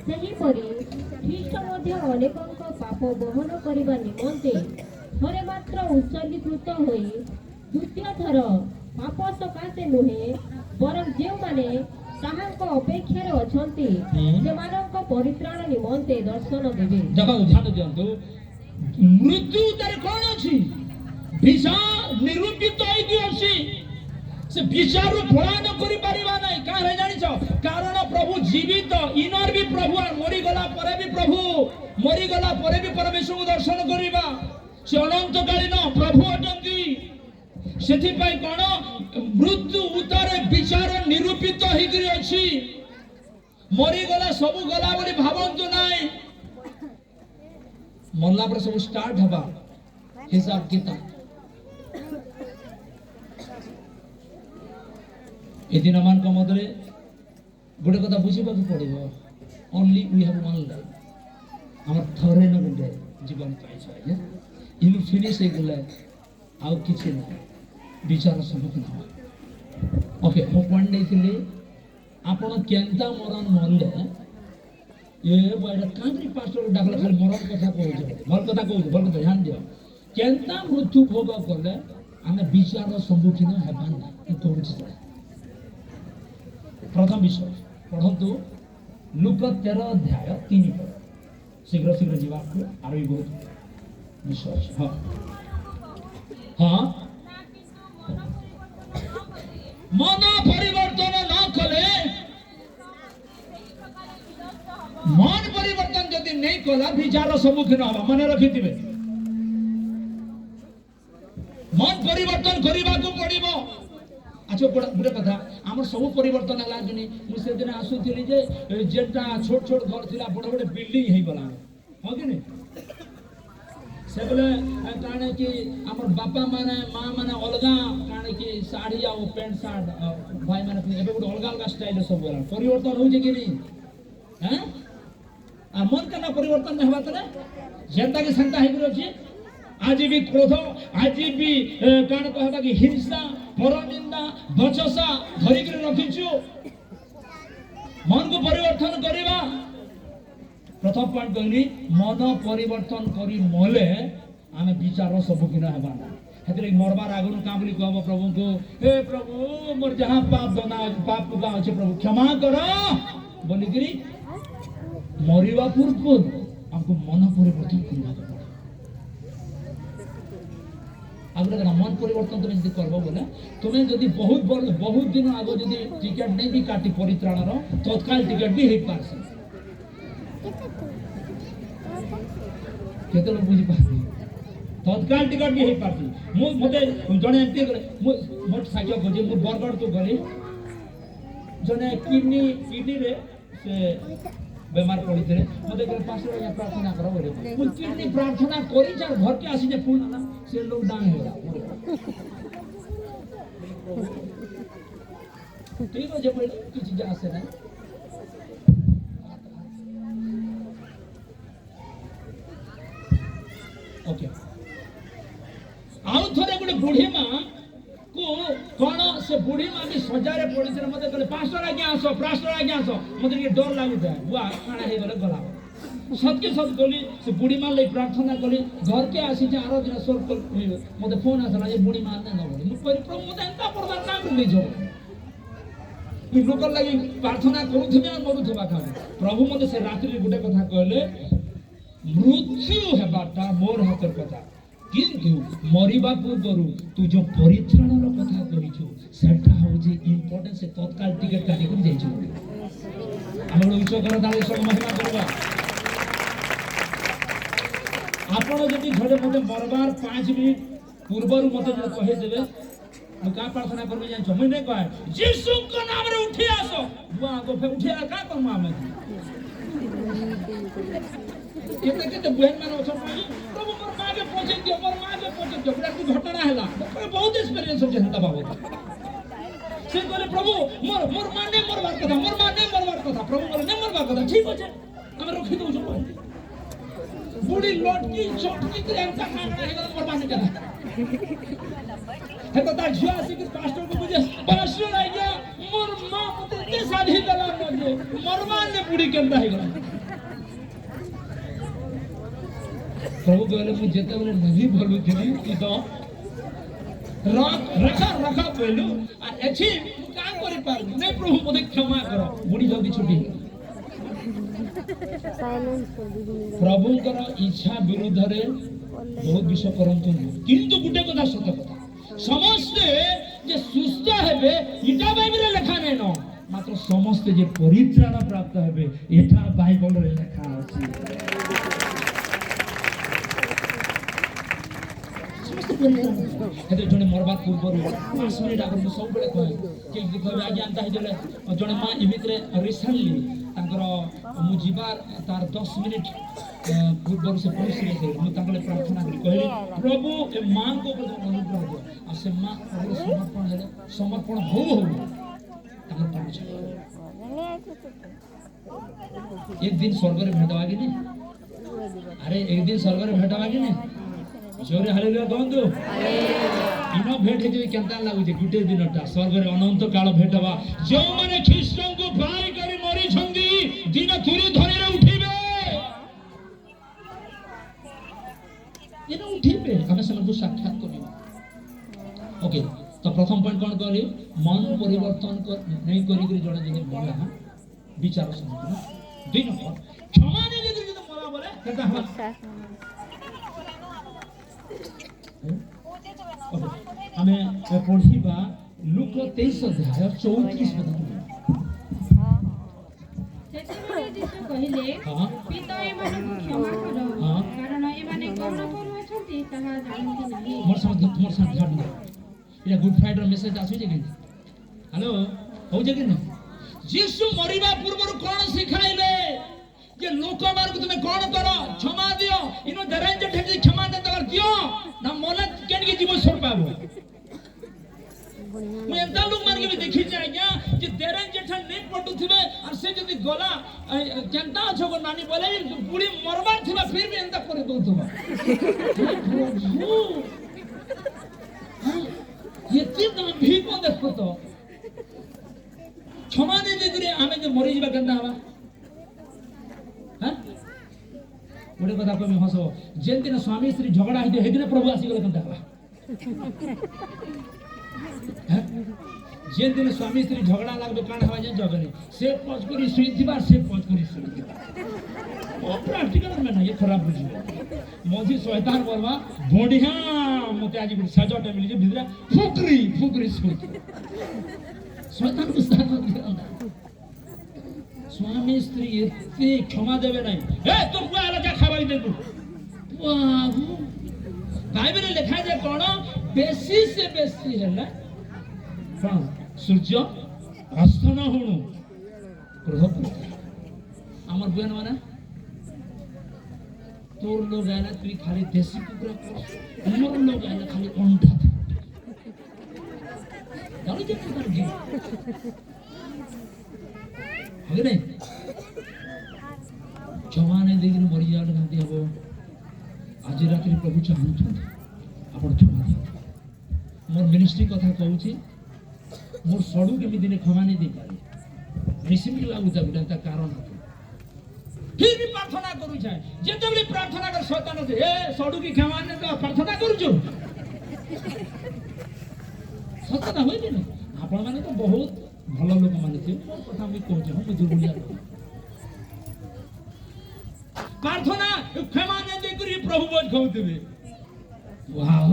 सेही परि ख्रीष्ट मध्य अनेकंक पाप बहन करिबा निमंते थरे मात्र उत्सर्गीकृत होई द्वितीय थर पाप सकाशे नुहे बरं जे माने ताहांक अपेक्षा रे अछंती सेमानंक परित्राण निमंते दर्शन देबे देखो ध्यान दियंतु मृत्यु तार कौन अच्छी विचार निरूपित अच्छी से विचार फलान करि परिबा नै काहे जानि छ कारण प्रभु जीवित इनर भी प्रभु और मरी गला परे भी प्रभु मरी गला परे भी परमेश्वर को दर्शन करिबा से अनंत कालीन प्रभु अटंती सेथि पई कोन मृत्यु उतारे विचार निरूपित हिगिरि अछि मरी गला सब गला बोली भावंतु नै मरला पर सब स्टार्ट हबा हिसाब किताब ए दिन मान का मदरे गोटे कथा बुझिबा को पड़िबो only we have one life हमर थरे न गुटे जीवन पाइ छै इन फिनिश हे गेले आउ किछि नै विचार सम्मुखीन हो ओके मो पॉइंट देथिले आपण केनता मरण मरले ये बड़ा कांग्री पास्टर डाकला खाली मरण कथा भल कथा ध्यान दियो केनता मृत्यु भोग करले आमे विचार सम्मुखीन हेबा नै कहूछि प्रथम विषय पढ़तु लूक 13 अध्याय 3 पद शीघ्र जीवा आरो ई बहुत विषय हां हां मन परिवर्तन न कले मन परिवर्तन जदि नहीं कला विचार सम्मुखीन हवा मन रखिथिबे मन परिवर्तन करिबा को पड़िबो अच्छा गोटे कथा आम सब परिवर्तन है कि मुझे से दिन आसुली जेटा छोट छोट घर थी बड़ बड़े बिल्डिंग हो गला हाँ कि नहीं से बोले कारण कि आम बापा माने माँ माने अलग कारण कि साड़ी आ पैंट सार्ट भाई मैंने गोटे अलग अलग स्टाइल सब गला परिवर्तन हो कि नहीं हाँ आ मन का परिवर्तन नहीं हवा जेनता कि सेंता हो आज भी क्रोध आज भी काण कहबा कि हिंसा परनिंदा बचसा धरिक रखिछु मन को परिवर्तन करवा प्रथम पॉइंट कहली मन परिवर्तन करी मले आमे विचार सम्मुखीन हेबा हेतरे मरबार आगु का बोली कहब प्रभु को हे प्रभु मोर जहां पाप दना पाप पुगा अछि प्रभु क्षमा करो बोली करी मरिवा पूर्व हमको मन परिवर्तन करबा आगु मन परिवर्तन तुम यदि करबो बोले तुम्हें यदि बहुत दिन आगो यदि टिकट नहीं भी काटी परित्राणर तत्काल टिकट भी हेई पारसी केते लोग बुझी पारसी तत्काल टिकट भी हेई पारसी मते जने एमती करे मोट साक्ष्य खोजे मु बरगढ़ तो गली जने किडनी रे से बेमार पड़ी थे मते करे पास्टर या प्रार्थना करो बोले मु किडनी प्रार्थना करी चार घर के आसी जे पुन से लोग डांग होला ठीक है जब की चीज आसे ना ओके आउ थोड़े गुडे बुढ़ी मां को कोन से बुढ़ी मां भी सजारे पड़ी थे मते कहले पास्टर आज्ञा आसो मते के डर लागु था बुआ खाना हे गले गला सत्य सत गली से बुढ़ी मां ले प्रार्थना करी घर के आसी जे आरो दिन सोर मते फोन आसला जे बुढ़ी मां ने बोली मु करी प्रभु मते एंता परदार काम कर जो मु लोक लागि प्रार्थना करूथिबे आ मरुथिबा खा प्रभु मते से रात्रि गुटे कथा कहले मृत्यु हेबाटा मोर हातर कथा किंतु मरिबा पूर्व तू जो परित्राणर कथा करिछु सेटा हो जे इंपोर्टेंट से तत्काल टिकट काटी कर जाइछु हम लोग उच्च कर दाले सब महिमा करबा आपण जदि घरे मते मरबार 5 मिनिट पूर्वरु मते जे कहे देबे मु का प्रार्थना करबे जानिछु मु नै कहे यीशु को नाम रे उठी आसो बुआ को फे उठी आ का करम आमे केते बहन मान अछन प्रभु मोर मां के पहुंचे दियो पूरा की घटना हैला बहुत एक्सपीरियंस हो जनता बाबू से बोले प्रभु मोर मां ने मरबार कथा प्रभु मोर ने मरबार कथा ठीक होचे हम रखि दउ छ बुढ़ी लटकी चटकी करे का काम करेगा मोर मां ने कथा है तो ता झिया से कि पास्टर को बुझे पास्टर आ गया मोर मां मते के साधी दला मजे मोर मां ने बुढ़ी केंदा है गला प्रभु कहले मु जेते बेले नहीं भलु थिली कि तो रखा पहलू आ एछि का करि पार नहीं प्रभु मते क्षमा करो बुढ़ी जल्दी छुटी प्रभुଙ୍କର इच्छा विरुद्ध रे बहुत विषय करंतु किंतु गुटे कथा सत्य कथा समस्ते जे सुस्थ हेबे इटा बाइबल रे लिखा नै न मात्र समस्ते जे परित्राण प्राप्त हेबे एटा बाइबल रे लिखा अछि हेते जने मरबा पूर्व 5 मिनिट आगर सब बेले कहे कि कहबे आज्ञा अंता हे जले जने मां इमित्रे रिसेंटली तांकर मु जीवार तार 10 मिनिट पूर्व से पहुंच रे मु तांकले प्रार्थना करी कहले प्रभु ए मां को अनुग्रह दो आ से मां प्रभु समर्पण हो तांकर पाछ एक दिन स्वर्ग रे भेटवा कि नहीं अरे एक दिन स्वर्ग रे भेटवा कि नहीं जोरे हालेलुया कहंतु इनो भेट हे केनता लागु जे गुटे दिनटा स्वर्ग रे अनंत काल भेटवा जो माने ख्रीष्ट को पाई करी मरी छंदी दिन तुरी धरे रे उठिबे इनो उठिबे हमें समझ साक्षात करियो ओके तो प्रथम पॉइंट कोन कहली मन परिवर्तन नहीं करी करी जणे जने बोला विचार समझ दुई नंबर क्षमा नहीं जदी बोला बोले केता हमें पढ़िबा लूक 23 अध्याय 34 पद सेतिबेले यीशु कहिले पिता एमानकु क्षमा करो कारण एमाने कोन करूछन्ति ताहा जानନ୍ତି नाही मोर साथ ध्यान दे या गुड फ्राइडे मेसेज आसी जे कि हेलो हो जे कि यीशु मरिबा पूर्व कोन सिखाइले जे लोक मार्ग तुम्हें कोन करो क्षमा दियो इनो दरेंज ठेकी क्षमा दे तबर दियो ना मोले केन के जीवन सोर पाबो मैं एंता लोग मार्ग में देखि जे आज्ञा जे दरेंज जेठा नहीं पटु थिबे और से जदी गला केनता छगो नानी बोले बुढ़ी मरबार थिबा फिर भी एंता करे दोथबा ये तीन भी को देखो तो क्षमा दे दे करे आमे जे मरि जीवा केनता हवा गोटे कथा कहमी हस जेन दिन स्वामी स्त्री झगड़ा होते हे दिन प्रभु आसीगले केनता हला जेन दिन स्वामी स्त्री झगड़ा लागबे काण हवा जे जगने से पच करी सुई दिबा से पच करी सुई दिबा ओ प्रैक्टिकल में ना ये खराब बुझी मोजी शैतान बोलवा बढ़िया मते आज गुड सजटे मिली जे भितरा फुकरी फुकरी सुई शैतान को साथ दिया स्वामी स्त्री एते क्षमा देवे नहीं ए तुम को आला जा खावाई दे तू वाह बाइबल में लिखा है कोन बेसी से बेसी है ना हां सूर्य अस्त न होणु क्रोध हमर बहन माने तोर लोग है ना तू खाली देसी कुकुरा कर मोर लोग है ना खाली अंडा जानी जे कर जी है नहीं जवाने देखिन मरि जाले कांती हबो आज रात्रि प्रभु चाहूछन आपण क्षमा दियंतु मोर मिनिस्ट्री कथा कहूची मोर सडू केमी दिने क्षमा नहीं दे पारे रिसिमी लागू ता कारण फिर भी प्रार्थना करू छे जेतेबेले प्रार्थना कर शैतान से ए सडू की क्षमा ने तो प्रार्थना करू छु सत्य होई नहीं आपण माने तो बहुत भल लोक माने थे कथा मैं कहूँ हम दुर्बलिया प्रार्थना क्षमा नहीं दे करी प्रभु बोझ कहउतबे वाह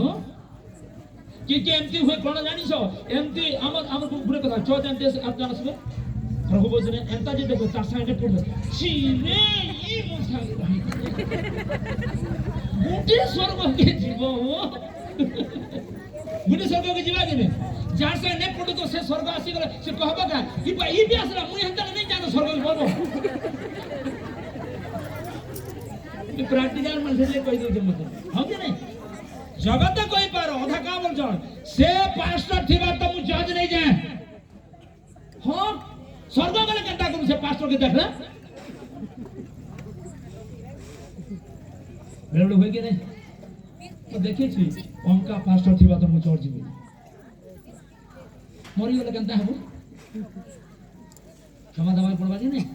कि एमती हुए कोन जानी छो एमती हमर गुरे कथा चो जानते से आप जानसबे प्रभु बोझ ने एंता जे देखो तार साइड पड़बे सीने ई मुसा गुटे स्वर्ग के जीव हो गुटे स्वर्ग के जीवा के जार से ने पड़ो तो से स्वर्ग आसी गले से कहबा का कि बा ई भी आसला मुई हंता नहीं जानो स्वर्ग बोलो ये प्रैक्टिकल मन से कहि दो जे मते हो के नहीं जगत कोई पारो अधा का बोल जण से पास्टर थिबा त मु जज नहीं जाए हां स्वर्ग गले केनता करू से पास्टर के देखना बेलो होय के नहीं तो देखि छी उनका पास्टर थिबा त मु चढ़ जीबी मरी गले केनता हबो क्षमा दवाई पड़बा कि नहीं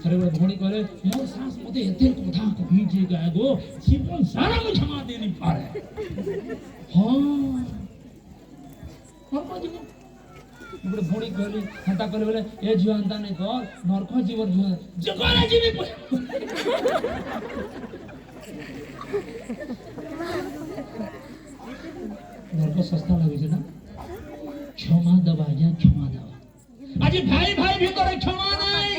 थरे बड़े भोणी करे मोर सास मते एते कथा कहि जे गागो जीवन सारा मु क्षमा दे नहीं पारे हां हम जीवन बड़े भोणी कहली हंता करे बोले ए जीव हंता नहीं कर नरक जीवन जगरा जीवी नरक सस्ता लगे ना क्षमा दवा या क्षमा दवा आज भाई भाई भीतर क्षमा नहीं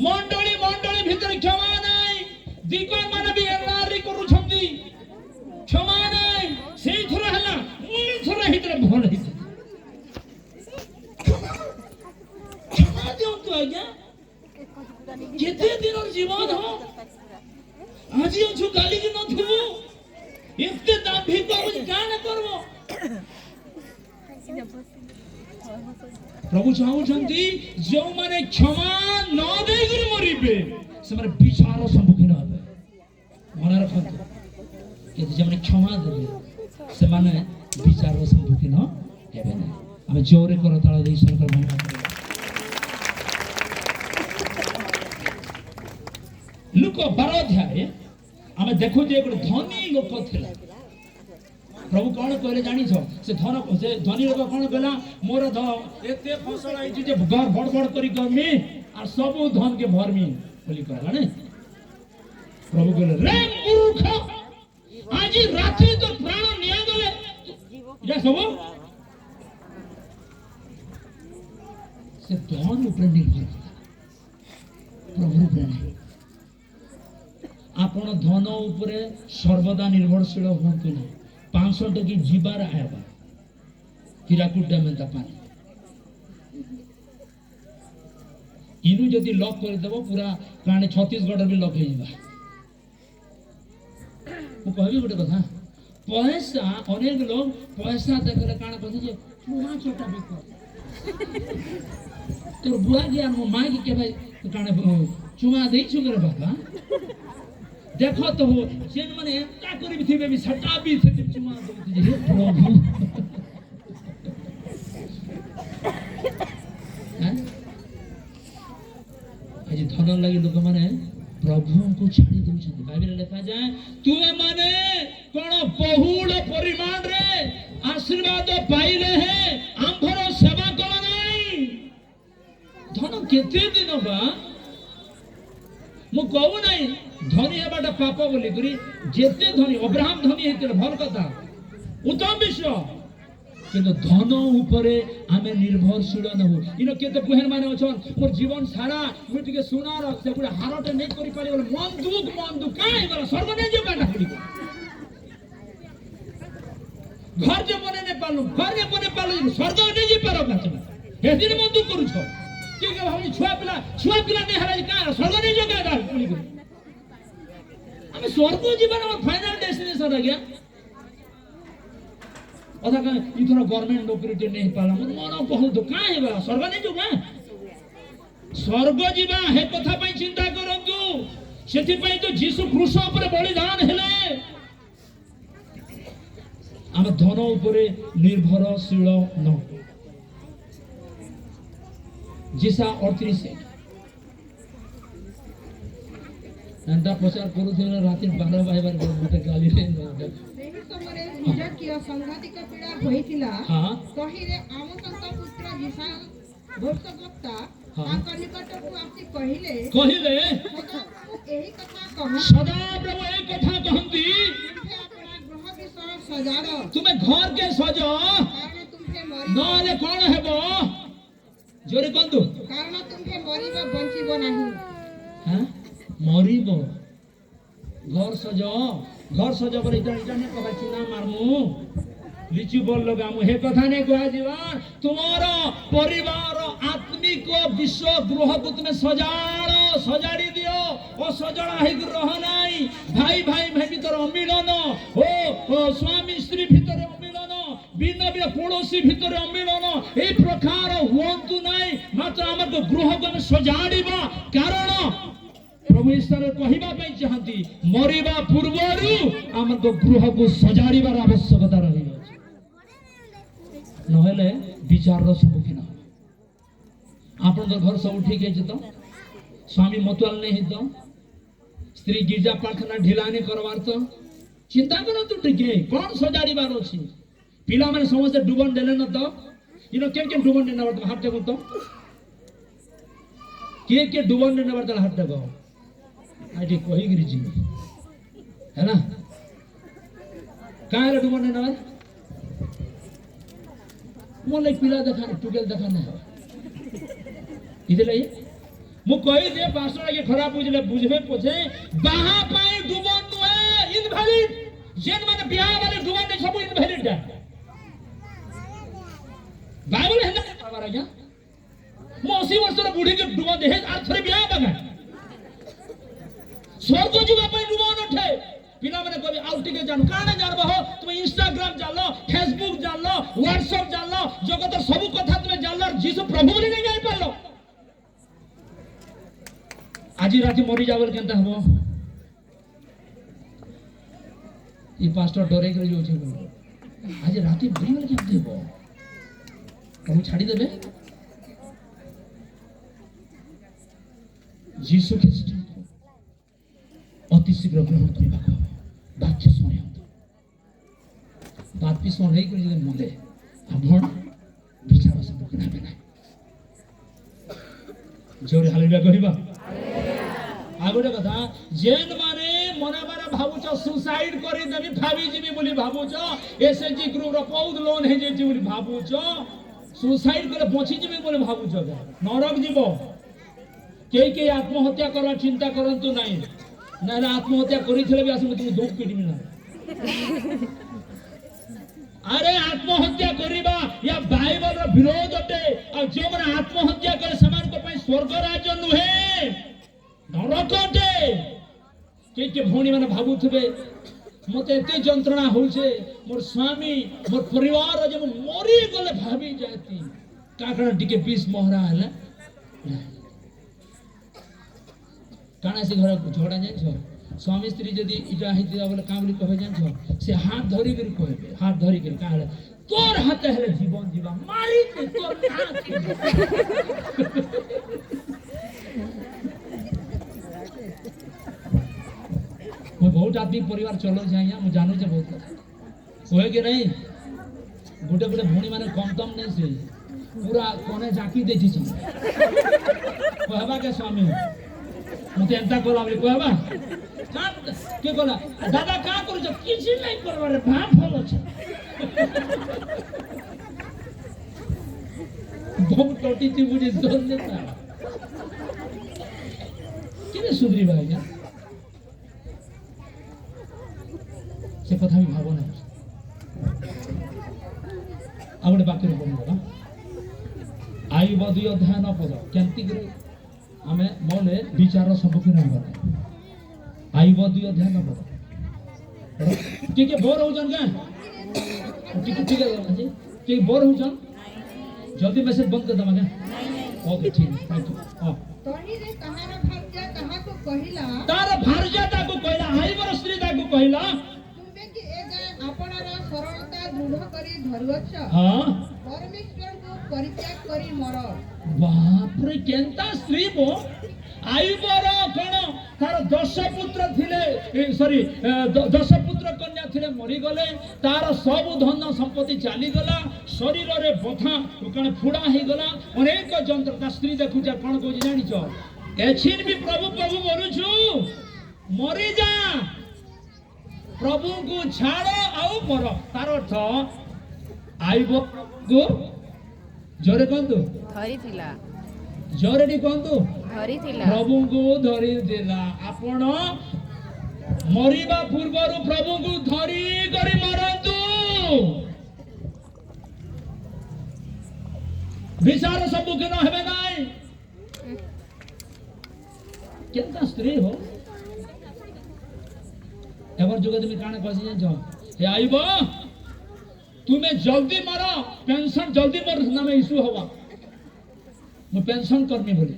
मंडली मंडली भीतर क्षमा नहीं दीकन माने भी एनारी करू छंदी क्षमा नहीं सेई थरा हला मुई थरा हितरे भोल हित क्षमा दियो तो आज्ञा केते दिन जीवन हो आज छु गाली के न थु एते दाभी को जान करबो प्रभु चाहूछंती जो माने क्षमा न देगिर मरिबे से माने विचार सम्मुखीन होबे मन रखंतु कि जे माने क्षमा देबे से माने विचार सम्मुखीन हेबे ना हम जोरे कर ताळ देई सरकार महिमा करे लुक 12 अध्याय हम देखो जे एक धनी लोक थिला प्रभु कौन कहले जानी छो से धनी लोग कौन कहला मोर धन एते फसल आइ जे घर बड़ बड़ करी करमी आ सब धन के भरमी बोली कहला ने प्रभु कहले रे मूर्ख आज रात्रि तो प्राण निया गले या सब से धन ऊपर निर्भर प्रभु ऊपर नहीं आपण धन ऊपर सर्वदा निर्भरशील होंतु नहीं 500 टकी जीवार आया हीराकुद डैम में पानी इनु जदि लॉक कर देबो पूरा प्राणी छत्तीसगढ़ भी लॉक हेइबा मु कहबी गोटे कथा पैसा अनेक लोग पैसा देखले काना कहै जे चूहा छोटा बिक तोर बुआ के मो माई के भाई काना चूहा देई छु करे बाबा देखो तो हो जेन माने का करी भी थिबे भी सटा भी थे चुमा दे हे प्रभु आज धन लगी लोक मैंने प्रभु को छाड़ी दउछन बाइबल लिखा जाए तुमे माने कोन बहुल परिमाण रे आशीर्वाद पाइले हैं आंभर सेवा करो नहीं धन केते दिन बा मु कहू नहीं धनी हेबाटा पाप बोली करी जेते धनी अब्राहम धनी हेतिले भल कथा उत्तम विषय किंतु धन उपरे आमे निर्भरशील न हो इन केते बहन माने अछन मोर जीवन सारा मु टिके सुनार से गुडा हारटे नै करि पारि बोले मन दुख काहे गला स्वर्ग नै जे बाटा करि घर जे बने नै पालु स्वर्ग नै जे पारो बाटा हेदिन मन दुख करू छ के भाबी छुआ पिला नै हराई का स्वर्ग नै जे गादा करि आमे स्वर्ग जीवन हमर फाइनल डेस्टिनेशन आ गया अथा का इथरा गवर्नमेंट नौकरी टे नहीं पाला मन बहुत काहे बा स्वर्ग नहीं जोगा स्वर्ग जीवा हे कथा पई चिंता करंतु सेति पई तो जीसु क्रूस ऊपर बलिदान हेले हम धन ऊपर निर्भरशील न जिसा 38 नंदा प्रचार करू थे रात 12 बार गोटे गाली ले ସେହି ସମୟରେ ନିଜ ସଂଘାତିକ ପୀଡ଼ା ହୋଇଥିଲା ତହିଁରେ ଆମ ତାଙ୍କ ପୁତ୍ର ଯିଶା ଭବିଷ୍ୟଦ୍ବକ୍ତା ତାଙ୍କ ନିକଟକୁ ଆସି କହିଲେ ସଦା ପ୍ରଭୁ ଏହି କଥା କହନ୍ତି ତୁମ୍ଭେ ଆପଣା ଗ୍ରହ ବିଷୟ ସଜାଡ଼ ତୁମେ ଘର के ସଜ କାରଣ ତୁମ୍ଭେ ନହେଲେ କଣ ହେବ ଜୋରେ କହନ୍ତୁ କାରଣ ତୁମ୍ଭେ ମରିବ ବଞ୍ଚିବ ନାହିଁ मरीब घर सज पर इटा ने कहा चुना मारमु लिचु बोल लगामु हे कथा ने कहा जीवन तुम्हारा परिवार आत्मिक विश्व गृह को तुम सजाड़ी दियो ओ सजड़ा है ग्रह नहीं भाई भीतर अमिलन ओ स्वामी स्त्री भीतर अमिलन बिना बिना पड़ोसी भीतर अमिलन ए प्रकार हुंतु नहीं मात्र हमको गृह को सजाड़ीबा कारण प्रभु ईश्वर कहवा चाहती मरिबा पूर्व हमको गृह को सजाड़बार आवश्यकता रही नहले विचार सम्मुखीन आप घर सब ठीक है तो स्वामी मतवाल नहीं तो स्त्री गिरजा प्रार्थना ढिला नहीं करवार तो चिंता करतु टिके कौन सजाड़बार अच्छी पिला मैंने समस्त डुबन देले न तो इन के डुबन देना हाथ टेक तो के डुबन देना हाथ टेक आज कही गिरी जी है ना कहाँ डुबन देना मोले पिला देखा टुकेल देखा ना इधर मु कही दे पास्टर ये खराब बुझले बुझबे पछे बाहा पाई डुबन नुए इनवैलिड जेन माने बियाह वाले डुबन ने सब इनवैलिड है बाइबल है ना हमारा क्या मु 80 वर्ष रे बुढ़ी के डुबन दे आर थरे बियाह बगा स्वर्ग जीवा पाई डुबन उठे पिला माने कभी आउ टिके जान काने जानबो हो तुम इंस्टाग्राम जानलो फेसबुक जानलो व्हाट्सएप जानलो जगत सब कथा तुम जानलो जीसु प्रभु बोली नहीं जाई पालो आज राति मरी जाबल केनता हबो ई पास्टर डरे करे जो छे आज राति मरीबल केनते हबो प्रभु छाड़ी देबे जीसु ख्रीस्ट अति शीघ्र ग्रहण करबा वाक्य समय बात भी सुन नहीं करी मले आपण विचार सम्मुखीन हेबे ना जोरे हालेलुया कहिबा आगोटे कथा जेन माने मने माने भाबुच सुसाइड करी देबी भाबी जीवी बोली भाबुच एसएचजी ग्रुप रो बहुत लोन हे जेती बोली भाबुच सुसाइड करे बची जीवी बोली भाबुच नरक जीव के आत्महत्या करवा चिंता करंतु नहीं ना आत्महत्या करी भी आस तुम दुख पीटी ना अरे आत्महत्या करिबा या बाइबल रो विरोध अटे आ जो मन आत्महत्या करे समान को पई स्वर्ग राज्य नुहे नरक अटे के भौणी माने भाबुथबे मते एते जंत्रणा होउछे मोर स्वामी मोर परिवार जब मरी गले भाबी जाती काकण टिके 20 मोहरा हला काना से घर झगड़ा जान छ स्वामी स्त्री जदी इटा हितिया बोले काम बोली कहे जान छ से हाथ धरि करी कहबे हाथ धरि करी का हले तोर हाथ हेले जीवन जीवा मारी के तोर हाथ बहुत आदमी परिवार चलो जाए मु जानू जे बहुत कथा कोहे के नहीं गोटे गोटे भूणी माने कम तम नहीं से पूरा कोने जाकी देछि छी कहबा के स्वामी मुते एंता कोला बोली कहबा का के कोला दादा का करू छ किछि नहीं करबा रे भाप भलो छ बम टोटी थी मुझे जोर लेता किने सुधरी भाई क्या से कथा भी भाव ना आउटे बाकी रे बोलबा आयु बदुय अध्याय न पद केंति करे हमें मोले विचार सम्मुखीन होबा आयु बदुय अध्याय न पद ठीक है बोर हो जन का ठीक है ठीक बोर हो जन जल्दी मैसेज बंद कर दमा क्या ओके ठीक थैंक यू हां तहिरे तहार भार्या ताहाको कहिला तार भार्या ताको कहिला आईवर स्त्री ताको कहिला तुमे कि ए जाय आपणार सरलता दृढ़ करी धरुअछ हां परमेश्वर को परित्याग करी मर बाप रे केंता स्त्री बो आईवर कोन तार 10 पुत्र थिले सॉरी 10 पुत्र कन्या थिले मरि गले तार सब धन संपत्ति चाली गला शरीर रे बथा कण फुडा हे गला अनेक जंत्रता स्त्री देखु जा कोन को जानि छ एछिन भी प्रभु प्रभु बोलुछु मरि जा प्रभु को छाड़ आउ मर तार अर्थ आईबो को जोरे कोंतु धरी थिला जोरेडी कोंतु धरी थिला प्रभु को धरी देला आपण मरिबा पूर्वरु प्रभु को धरी करी मरंतु विचार सम्मुखीन हेबे नाई केंता स्त्री हो एवर जुगे तुम काना कहसी जान हे आइबो तुम्हें जल्दी मरो पेंशन जल्दी मर नाम इशू होवा मु पेंशन करमी बोली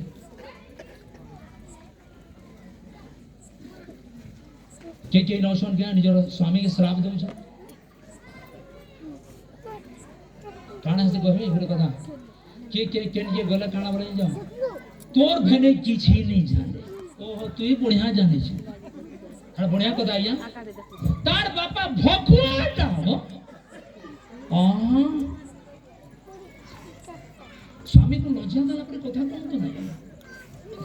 के नौशन के निजर स्वामी के श्राप दउ छ काना से कहबे फिर कथा के गला काना बोले जाओ तोर भेने किछि नहीं जाने ओहो तू ही बढ़िया जाने छ हर बढ़िया कथा आइया तार बापा भकुआटा हो स्वामी को लज्जा देला पर कथा कहू तो नहीं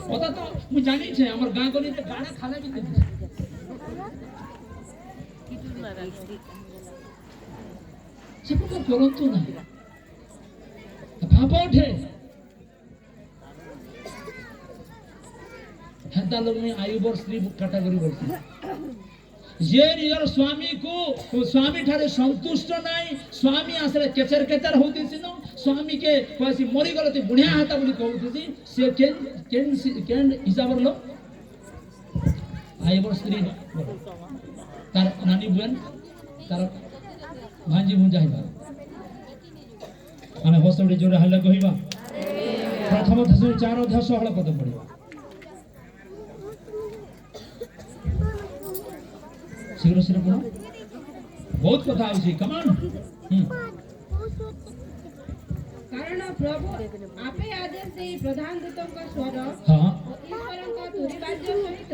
कथा तो मु जानि छे हमर गां गली तो गाना खाला भी दे से को करंतु ना भाव उठे हेता लोग में आयुबर स्त्री कैटेगरी बोलते जे निजर स्वामी को स्वामी ठारे संतुष्ट नाही स्वामी आसरे केचर केचर होती सी नो स्वामी के कोसी मरी गलती बुढ़िया हाता बोली कहउती से केन हिसाब लो आयुबर स्त्री तार नानी बुन तार भांजी भुंजा हिबा आमे हसौडी जोरे हल्ला कहिबा प्रथम दशमी 4 अध्याय 16 पद पढिबा शीघ्र शीघ्र पढ़ो बहुत कथा आउछि कमान कारण प्रभु आपे आदेश दे प्रधान दूतों का स्वर हां ईश्वर का तुरीबाज्य सहित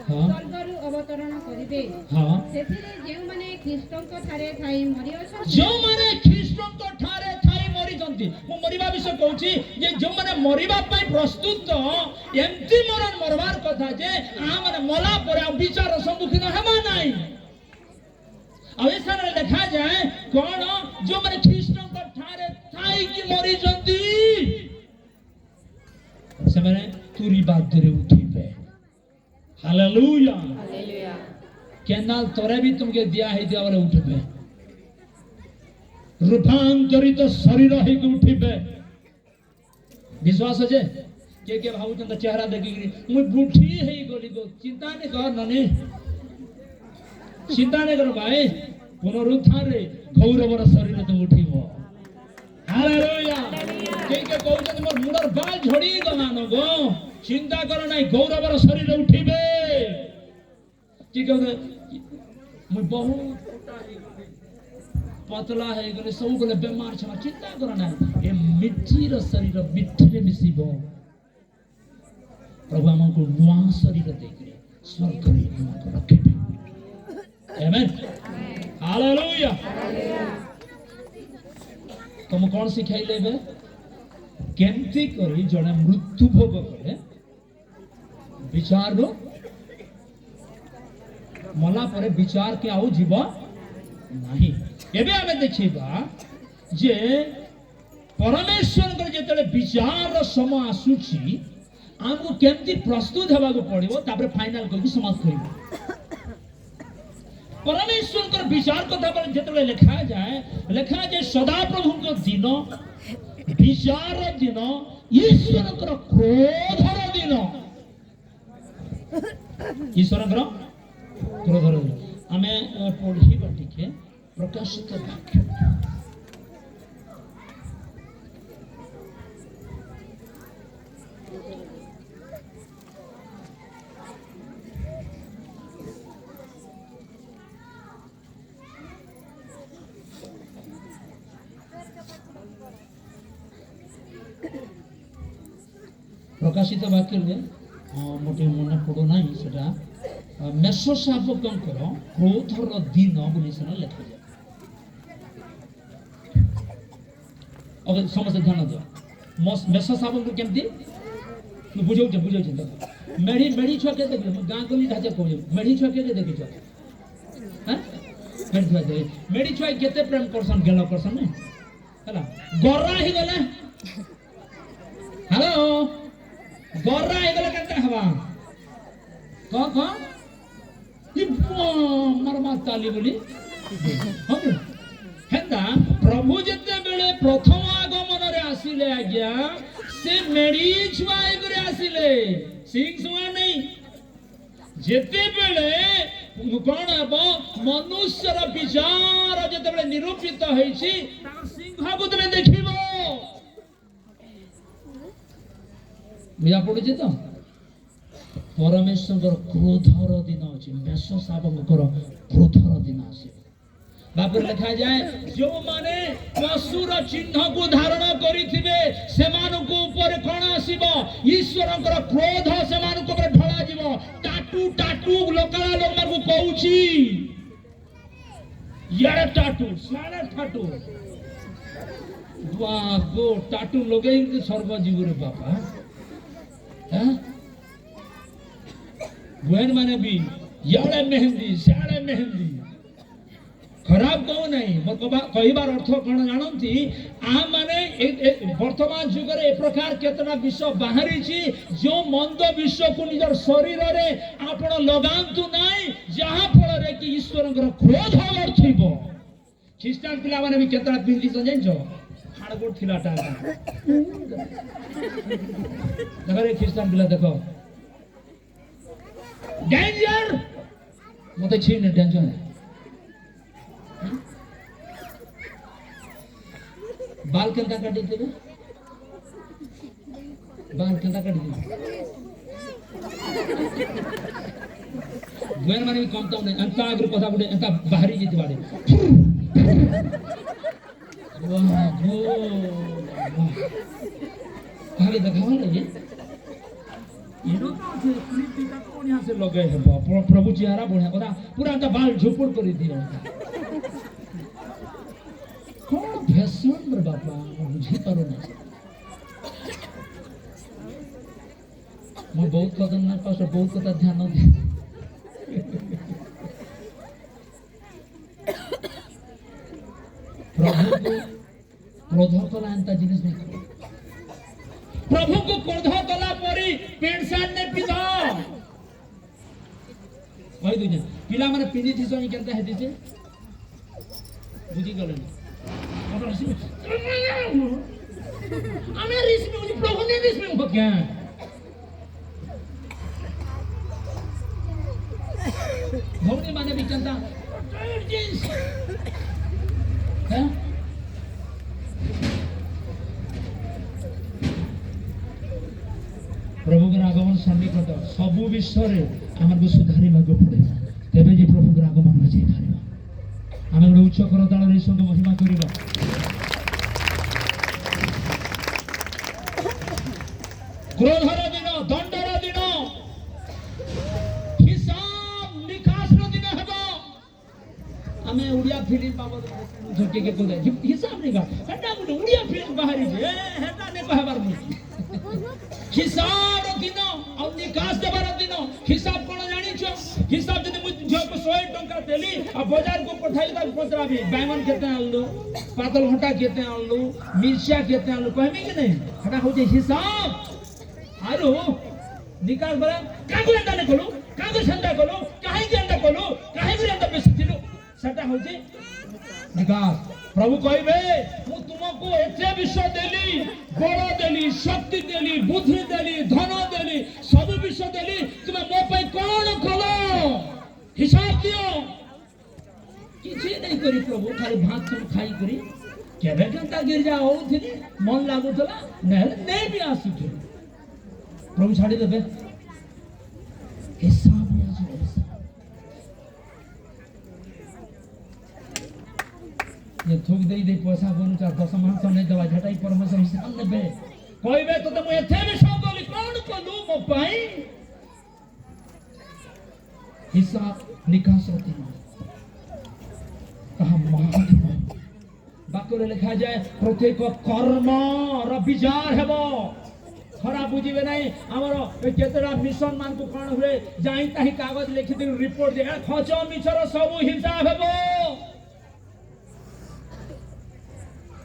हां स्वर्गरु अवतरण करिवे हां सेथिरे जेउ माने ख्रीष्टों को थारे थाई मरि अछन जो माने ख्रीष्टों को ठारे थाई मरि जंती मु मरिबा विषय कहूछि जे जो माने मरिबा पई प्रस्तुत तो एम्ति मरण मरवार कथा जे आ माने मला पर विचार सम्मुखीन हेमा नाही अवेसन लिखा जाए कौन जो माने ख्रीष्टों को ठारे थाई की मरि जंती से माने तुरी बात रे उठिबे हालेलुया हालेलुया केनाल तोरे भी तुमके दिया है दिया वाले उठबे रूपांतरित शरीर है कि उठिबे विश्वास है के भाऊ चंद चेहरा देखि मु बुठी है गोली को चिंता नहीं कर ननी चिंता नहीं करो भाई पुनरुत्थान रे गौरवर शरीर तो उठिबो हालेलुया के कहउछन मोर मुंडर बाल झड़ी गलान गो चिंता करो नहीं गौरवर शरीर उठिबे की कहू मु बहुत पतला है गले सब गले बीमार छ चिंता करो ना ए मिट्टी रो शरीर मिट्टी रे मिसिबो प्रभु हमको नुआ शरीर देके स्वर्ग रे हमको रखिबे आमेन हालेलुया तुम कौन सिखाइले बे केमती करी जने मृत्यु भोग करे विचार रो मला परे विचार के आउ जीव नहीं एबे हमें देखिबा जे परमेश्वर को जेतले विचार समय आसुची हमको केमती प्रस्तुत हेबा को पड़िबो तापर फाइनल करके समाप्त करिबो परमेश्वर को विचार कथा पर जेतले लिखा जाए सदा प्रभु को दिन विचार दिन ईश्वर को क्रोधर दिन ईश्वर को क्रोधर दिन हमें पढ़िबा टिके प्रकाशित वाक्य प्रकाशित वाक्य मोटे मन पड़ो ना सेटा मेष शावकंकर क्रोधर दिन बोली सेना लिखा जाए ओके समस्त ध्यान दियो मेष शावक केमती बुझौ देखो मेढ़ी छुआ के देख गाँ गली ढाचे कह मेढ़ी छुआ के देखिछ मेढ़ी छुआ केते प्रेम करसन गेल करसन ने हला गरा ही गले हेलो गरा ही गले केते हवा क मरमा ताली बोली हेंदा प्रभु जते बेले प्रथम आगमन रे आसिले आज्ञा से मेरी छुआ करे आसिले सिंह छुआ नहीं जेते बेले कोन हबो मनुष्यर विचार जते बेले निरूपित होईछि तार सिंह को तमे देखिबो बुझा पड़ुछि तो परमेश्वर क्रोधर दिन अछि मेष शावककर क्रोधर दिन आसे बापर लिखा जाए जो माने पशुर चिन्ह को धारण करिथिबे सेमानक ऊपर कोन आसीबो ईश्वरकर क्रोध सेमानक ऊपर ढळा जीवो टाटू टाटू लोकला लोक मारको कहूची यार टाटू सारे टाटू दुआ गो टाटू लगे सर्व जीव रे बापा हैं गुण माने भी यारे मेहंदी सारे मेहंदी खराब कहो नहीं मोर कही बार अर्थ कौन जानती आ माने वर्तमान जुग रे ए प्रकार केतना विश्व बाहरी छी जो मंद विश्व को निजर शरीर रे आपण लगांतु नाही जहां फल रे कि ईश्वर कर क्रोध वर्थिबो ख्रिस्टान पिला माने भी केतना पिंदी तो जानजो हाड़गोड़ थिला टाटा देखो रे ख्रिस्टान पिला देखो डेंजर मते छीन डेंजर है बाल केंता काटी देबे बाल केंता काटी देबे गोयन माने कम तो नहीं अंता अगर कथा गुडे अंता बाहरी जित बाडे वाह गो आगे देखावा लगे इनो तो क्लिप टीका कोन यहां से लगे है प्रभु चेहरा बढ़िया ओरा पूरा अंता बाल झोपड़ कर दिया कौन फैशन रे बापा मुझे करो ना मैं बहुत कदम ना पास बहुत कथा ध्यान दे प्रभु को क्रोध कला अंता जिनिस नहीं प्रभु को क्रोध कला परी पेंट शर्ट ने पिधा भाई दुनिया पिला माने पिनी थी सोनी केनता हेदी से बुझी गलन हमें रिस में मुझे प्रभु ने रिस में हो क्या भौनी माने भी चलता हैं प्रभु के आगमन सन्निकट सबु विश्व रे हमर सुधारी भाग पड़े तेबे जे प्रभु के आगमन हो जाई पारिबा आमे गोटे उच्च करताल रे संग महिमा करिबा क्रोधर दिन दंडर दिन हिसाब निकास दिन हेबो आमे उड़िया फिल्म बाबत झोके के कोदे हिसाब नहीं का हेटा गुटे उड़िया फिल्म बाहरी जे हेटा ने कहबार नहीं हिसाब दिन और निकास देबार दिन हिसाब कोन जानि छ हिसाब जदि मु झो को 100 टंका देली आ बाजार को पठाई ता पचराबी बैंगन केते आनलु पातल घंटा केते आनलु मिर्चा केते आनलु कहबी कि नहीं हेटा हो जे हिसाब आरो निकास बरा कागु अंडा ने कोलु कागु संडा कोलु काहे के अंडा कोलु काहे के अंडा बेसी दिलु सेटा हो जे निकास प्रभु कहबे मु तुमको एते विश्व देली बड़ देली शक्ति देली बुद्धि देली धन देली सब विश्व देली तुम मो पे कोन कलो हिसाब दियो किछि नहीं करी प्रभु खाली भात तुम खाई करी केबे कंता गिर जा होउथिनी मन लागुतला नै भी आसी प्रभु छाड़ी देबे हिसाब ये थूक दे पैसा कोन चा 10 मास नै दवा झटाई परमेश्वर हिसाब नेबे कहबे तो तुम एथे भी सब बोली कोन कोलु मो पाई हिसाब निकास होती कहा महान बाकरे लिखा जाए प्रत्येक कर्म र विचार हेबो खराब बुझिबे नहीं हमर केतरा मिशन मान को कोन हुए जाई ताही कागज लिखि दे रिपोर्ट दे खर्च मिछर सब हिसाब हेबो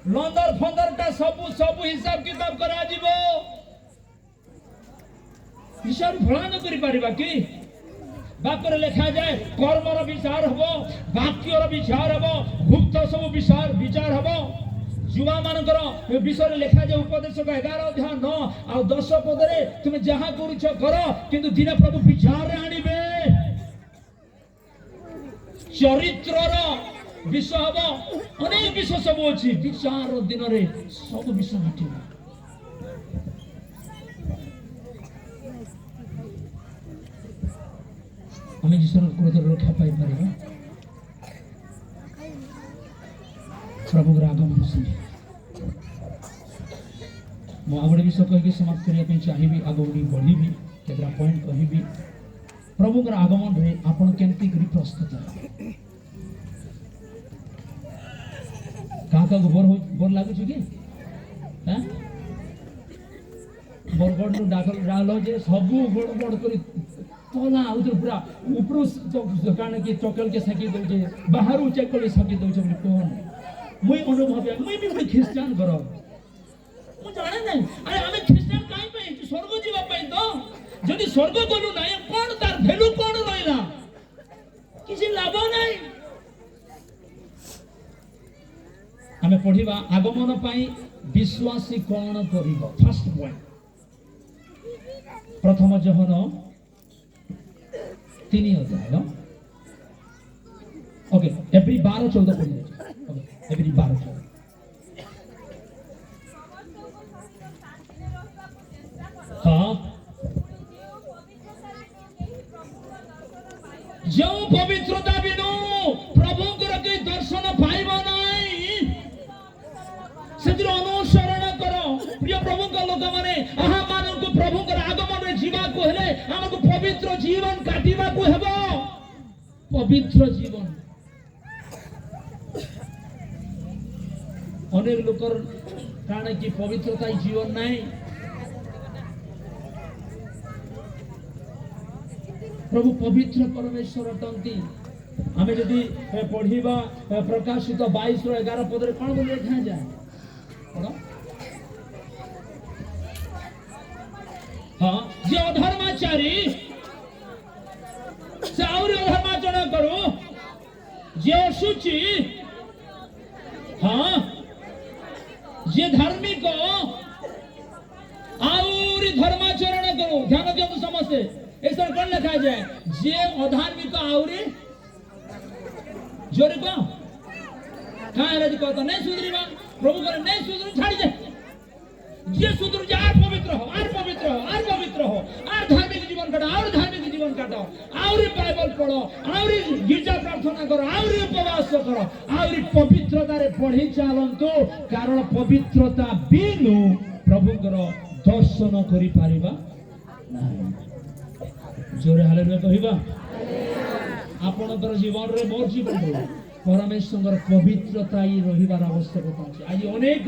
लंदर फंदर का सब हिसाब किताब करा जीवो हिसाब भला न करि परिबा कि बाकरे लिखा जाए कर्मर विचार हबो वाक्यर विचार हबो गुप्त सब विचार हबो युवा मानकर विषय लिखा जाए उपदेश 11 अध्याय 9 आ 10 पदरे तुम जहां करूछ करो किंतु दिन प्रभु विचार रे आनिबे चरित्रर विषय हबो अनेक विषय सब अछि विचार दिन रे सब विषय हटिबो हमें ईश्वर क्रोध रक्षा पाई परिबा प्रभु आगमन सुनि मो आगोड़े विषय कह के समाप्त करिया पे चाहिबी आगोड़ी बढ़ीबी केतरा पॉइंट कहिबी प्रभु आगमन रे आपण केमती करी प्रस्तुत काका गोबर बोर लागु छि कि हैं बरगड नु डालो जे सबु बड़ करी तोला उधर पूरा ऊपर काने की चकल के सकी दो जे बाहर चेक कर सकी दो जे कोन मुई अनुभव है मुई भी ख्रिस्टियन करो मु जाने नहीं अरे हमें ख्रिस्टियन काई पे स्वर्ग जीवा पे तो जदी स्वर्ग गलु नाही कोन तार वैल्यू कोन रहिला किसी लाभ नहीं हमें पढ़िबा आगमन पाई विश्वासी कोन करिबो फर्स्ट पॉइंट प्रथम जोहन 3 अध्याय ओके एवरी 12 14 पढ़ी ओके एवरी 12 14 हां जो पवित्रता बिनु प्रभु के दर्शन पाइबो नहीं सेतिर अनुसरण करो प्रिय प्रभु का लोक माने आहा मानन को प्रभु के आगमन रे जीवा को हेले हमको पवित्र जीवन काटिबा को हेबो पवित्र जीवन अनेक लोकर कारण की पवित्रता जीवन नहीं प्रभु पवित्र परमेश्वर अटंती आमे यदि पढ़िबा प्रकाशित 22 रो 11 पद रे कोन बोले लिखा जाए हां जे अधर्माचारी से और अधर्माचरण करो जे अशुचि हां जे धार्मिक और धर्माचरण करो ध्यान दियो समझते ऐसा कौन लिखा जाए जे अधार्मिक और जोरे को कहां रे को तो नहीं सुधरीबा प्रभु करे नहीं सुधर छाड़ी दे जे सुधर जा आर पवित्र हो आर पवित्र हो आर पवित्र हो आर धार्मिक जीवन काटो और धार्मिक जीवन काटो और बाइबल पढ़ो और गिरजा प्रार्थना करो और उपवास करो और पवित्रता रे पढ़ी चालंतो कारण पवित्रता बिनु प्रभु करो दर्शन करि पारिबा नहीं जोरे हालेलुया कहिबा आपनकर जीवन रे मोर जीवन रे परमेश्वर पवित्रता ही रहिबार आवश्यकता अछि। आज अनेक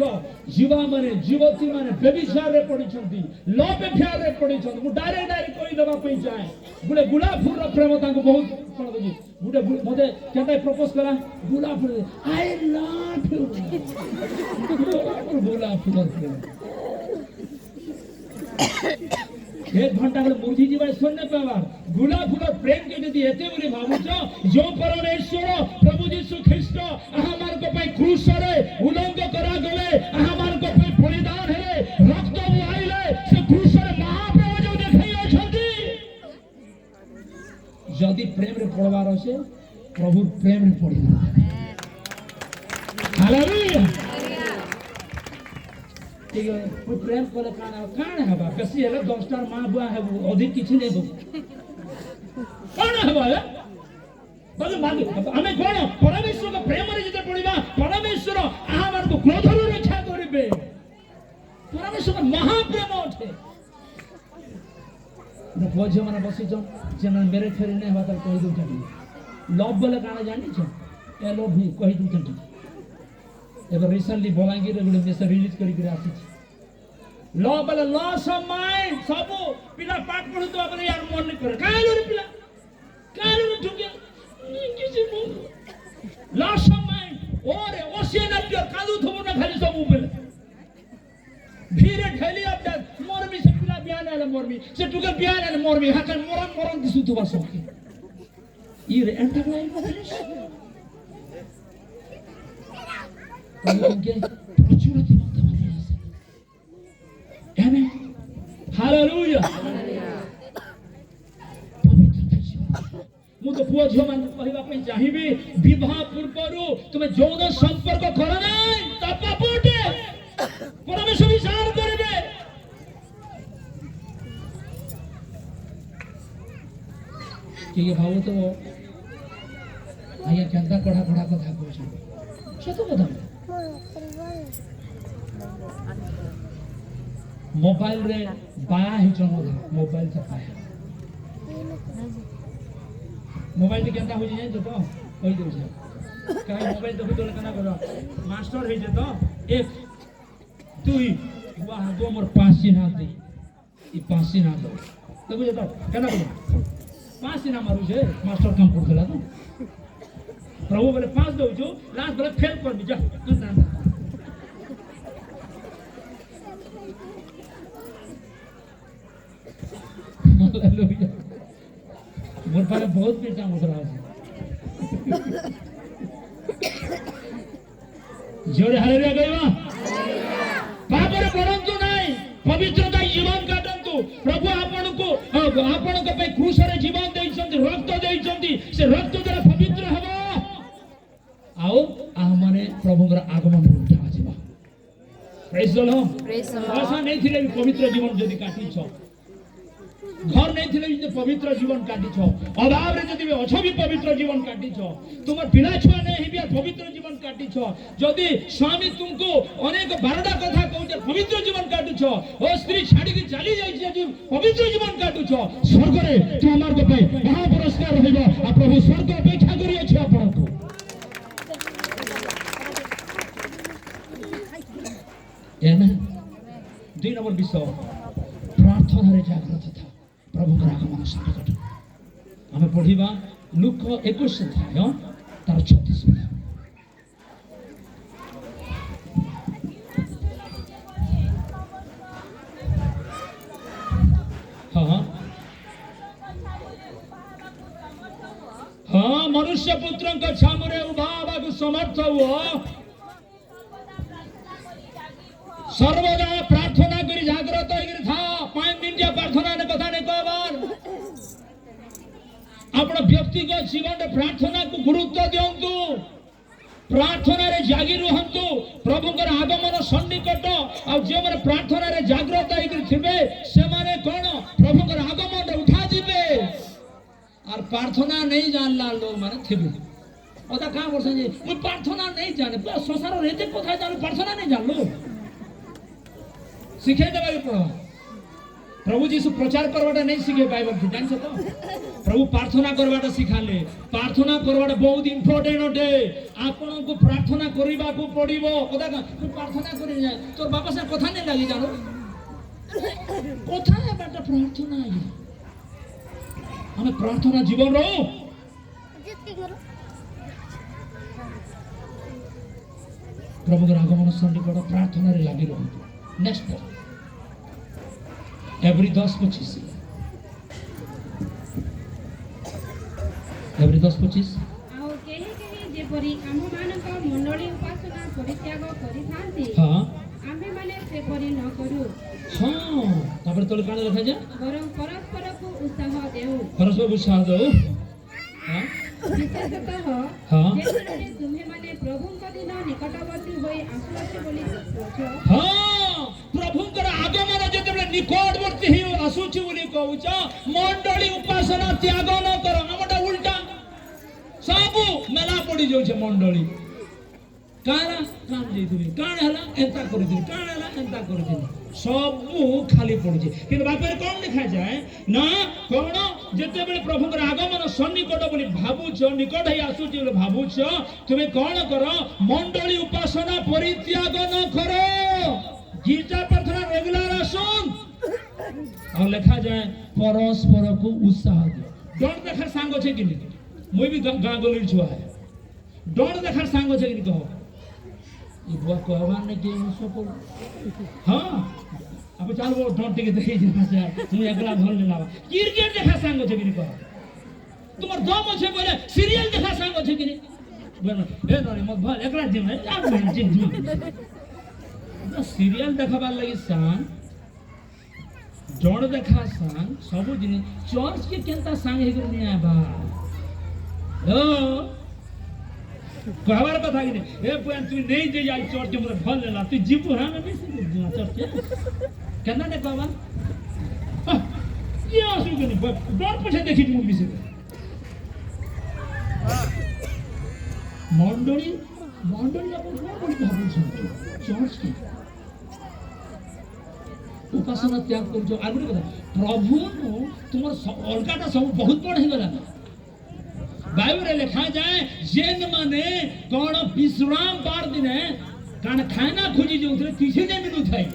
युवा माने युवती माने व्यभिचार रे पडिछंती, लव अफेयर रे पडिछंती। मु डायरेक्ट कहि देबा पई चाहे गुडे गुलाब फूल रो प्रेम तांको बहुत कोन बुझी गुडे मते केता प्रपोज करा गुलाब फूल आई लव यू गुलाब फूल प्रेम एक घंटा के मुझी जीवा सुनने पावा गुलाब फूल प्रेम के यदि एते बोली भाबुछ जो परमेश्वर प्रभु यीशु ख्रीष्ट आहामार को पई क्रूस रे उलंग करा गले आहामार को पई बलिदान हे रक्त बुआइले से क्रूस रे महाप्रभु जो देखै अछंती यदि प्रेम रे पड़वार আছে प्रभु प्रेम रे पड़िला हालेलुया ठीक है वो प्रेम करे काण हबा बेसी हेले 10 टा मां बुआ हेबो अधिक किछि नै हेबो काण हबा बले मागे हमें कोन परमेश्वर का प्रेम रे जते पड़िबा परमेश्वर आहामार को क्रोध रे रक्षा करिबे परमेश्वर महाप्रेम अठे न बोझ माने बसी छ जेना मेरे फेरी नै हबा त कहि दउ छथि लव बले काण जानि छ ए लव भी कहि दउ छथि एबे रिसेंटली बलांगीर रे गुडे मेसे रिलीज करि के आसी लॉ बले लॉस ऑफ माइंड सब पिला पाठ पढु तो अपने यार मन नहीं करे काहे रे पिला काहे रे ठुके किसी मु लॉस ऑफ माइंड ओरे ओशियन अप योर कादू थबो ना खाली सब ऊपर भीरे ढेली अब मोरमी से पिला बियान आले मोरमी से टुके बियान आले मोरमी हाकल मोरम दिसु तो बस ई रे एंटर लाइन बदलिस उनके प्रचुर दिमाग में है आमेन हालेलुया मु तो पुआ झियो मान कहबा पई चाहिबी विवाह पूर्वरु तुमे यौन संपर्क करो नै ता पापटे परमेश्वर विचार करबे ठीक है भाव तो आया केंता कड़ा कथा कहछ सतो बता मोबाइल रे बाया ही चलो मोबाइल से पाया मोबाइल केंता हो जाय तो कहि दउ छै काहे मोबाइल देखु तो केना करो मास्टर हे जे तो एक दुई वाह गो मोर पासी ना दे ई पासी ना दो तो बुझे तो केना करो पासी ना मारू छै मास्टर काम करथला तो प्रभु बोले 5 दउ जो लास्ट बोले फेल कर दी जा हालेलुया मोर पारे बहुत बेटा मुद्रा है जोरे हालेलुया गइबा पापरे पड़ंतु नाही पवित्रता जीवन काटंतु प्रभु आपन को पे क्रूस रे जीवन दैछंती रक्त दैछंती से रक्त द्वारा पवित्र हबो आओ आ माने प्रभु रा आगमन उठा जिबा प्रेज द लॉर्ड आशा नहीं थिले पवित्र जीवन जदी काटी छ घर नहीं थिले जे पवित्र जीवन काटी छ अभाव रे जदी अछ भी पवित्र जीवन काटी छ तुमर पिला छुआ नहीं भी पवित्र जीवन काटी छ जदी स्वामी तुमको अनेक 12टा कथा कहू जे पवित्र जीवन काटू छ ओ स्त्री छाडी के चली जाई छै जे पवित्र जीवन काटू छ स्वर्ग रे तू हमर को पे महा पुरस्कार रहबो आ प्रभु स्वर्ग अपेक्षा करी अछि आपन को आमेन 2 नंबर विषय प्रार्थना रे जागृत था प्रभु का आगमन संकट हमें पढ़िबा लूक 21 अध्याय तार 36 हाँ मनुष्य पुत्र का छामुरे उभावा को समर्थ हुआ सर्वदा प्रार्थना करी जागृत होकर था 5 दिन के प्रार्थना ने कथा ने कहबार अपना व्यक्तिगत जीवन में प्रार्थना को गुरुत्व दियंतु प्रार्थना रे जागी रहंतु प्रभु कर आगमन सन्निकट आ जे माने प्रार्थना रे जागृत होकर थिबे से माने कोन प्रभु कर आगमन उठा दिबे और प्रार्थना नहीं जानला लोग माने थिबे ओदा का बोलछन जे मु प्रार्थना नहीं जाने पूरा संसार रेते कथा जाने प्रार्थना नहीं जानलो सिखे देबा के पड़ो प्रभु जीशु प्रचार करवाटा नहीं सीखे बाइबल थी जान तो प्रभु प्रार्थना करवाटा सिखाले प्रार्थना करवाटा बहुत इंपोर्टेंट होते आपन को प्रार्थना करिबा को पड़िबो कदा तू प्रार्थना करि जाय तोर बापा से कथा नहीं लागी जानो कथा है बेटा प्रार्थना है हमें प्रार्थना जीवन रो प्रभु के आगमन सन्निकट प्रार्थना रे लागी रहु नेक्स्ट एवरी 10-25 एवरी 10-25 ଆଉ କେହି କେହି ଯେପରି ଆମମାନଙ୍କ ମଣ୍ଡଳୀ ଉପାସନା ପରିତ୍ୟାଗ କରିଥାନ୍ତି हाँ ଆମ୍ଭେମାନେ ସେପରି ନ କରୁ हाँ तापर तोले काने लिखा जा ବରଂ ପରସ୍ପରକୁ ଉତ୍ସାହ ଦେଉ परस्पर उत्साह दो हाँ ବିଶେଷତଃ हाँ ଯେତେବେଳେ ତୁମ୍ଭେମାନେ ପ୍ରଭୁଙ୍କ ଦିନ ନିକଟବର୍ତ୍ତୀ ହୋଇ ଆସୁଅଛି ବୋଲି କହୁଛ हाँ प्रभुଙ୍କର आगमन ଯେତେବେଳେ ନିକଟବର୍ତ୍ତୀ ହେଇ ଆସୁଛି ବୋଲି କହୁଛ ମଣ୍ଡଳୀ ଉପାସନା ତ୍ୟାଗ ନ କର ଆମଟା ଉଲ୍ଟା ସବୁ ମେଲା ପଡି ଯାଉଛେ ମଣ୍ଡଳୀ କାଣା କାମ ଯାଇଥିଲି କାଣା ହେଲା ଏନ୍ତା କରିଥିଲି କାଣା ହେଲା ଏନ୍ତା କରିଥିଲି ସବୁ ଖାଲି ପଡୁଛି କିନ୍ତୁ ବାପରେ କଣ ଲେଖାଯାଏ ନା କଣ ଯେତେବେଳେ ପ୍ରଭୁଙ୍କର ଆଗମନ ସନ୍ନିକଟ ବୋଲି ଭାବୁଛ ନିକଟ ହେଇ ଆସୁଛି ବୋଲି ଭାବୁଛ ତୁମେ କଣ କର ମଣ୍ଡଳୀ ଉପାସନା ପରିତ୍ୟାଗ ନ କର ଗୀର୍ଜା ପ୍ରାର୍ଥନା ରେଗୁଲାର ଆସୁନ୍ ଆଉ ଲେଖାଯାଏ ପରସ୍ପରକୁ ଉତ୍ସାହ ଦିଅ ଡର ଦେଖାର ସାଙ୍ଗ ଅଛି କି ନି ମୁଁ ବି ଗାଁ ଗଲିର ଛୁଆ ହେ ଡର ଦେଖାର ସାଙ୍ଗ ଅଛି କି ନି କହ ये बुआ कहवा ने के उसको को हां अब चल वो डॉट के देखै छी भाषा मु एकला भल लेलावा क्रिकेट देखा सांग छै कि कह तुमर दम छै बोले सीरियल देखा सांग छै कि बोल ए नरे मत भल एकला जिम है आप मन जिम तो सीरियल देखबार लगी सांग डॉट देखा सांग सब दिन चर्च के केनता सांग हे कर नहीं आबा ओ कहवार कथा कि ए पुआन तू नहीं जे जाई चर्च के मोर भल लेला तू जीबू हां में मिस चर्च के केना ने कहवा ये आसु के नहीं डर पछे देखि मु मिस मंडली मंडली अपन कोन कोन भाबु छ चर्च के उपासना त्याग कर जो आगु कथा प्रभु तुमर अलगाटा सब बहुत बड़ हे गला बाइबल लिखा जाए जेन माने कौन विश्राम बार दिन कान खाना खोजी जो तीसरे दिन मिलू थाई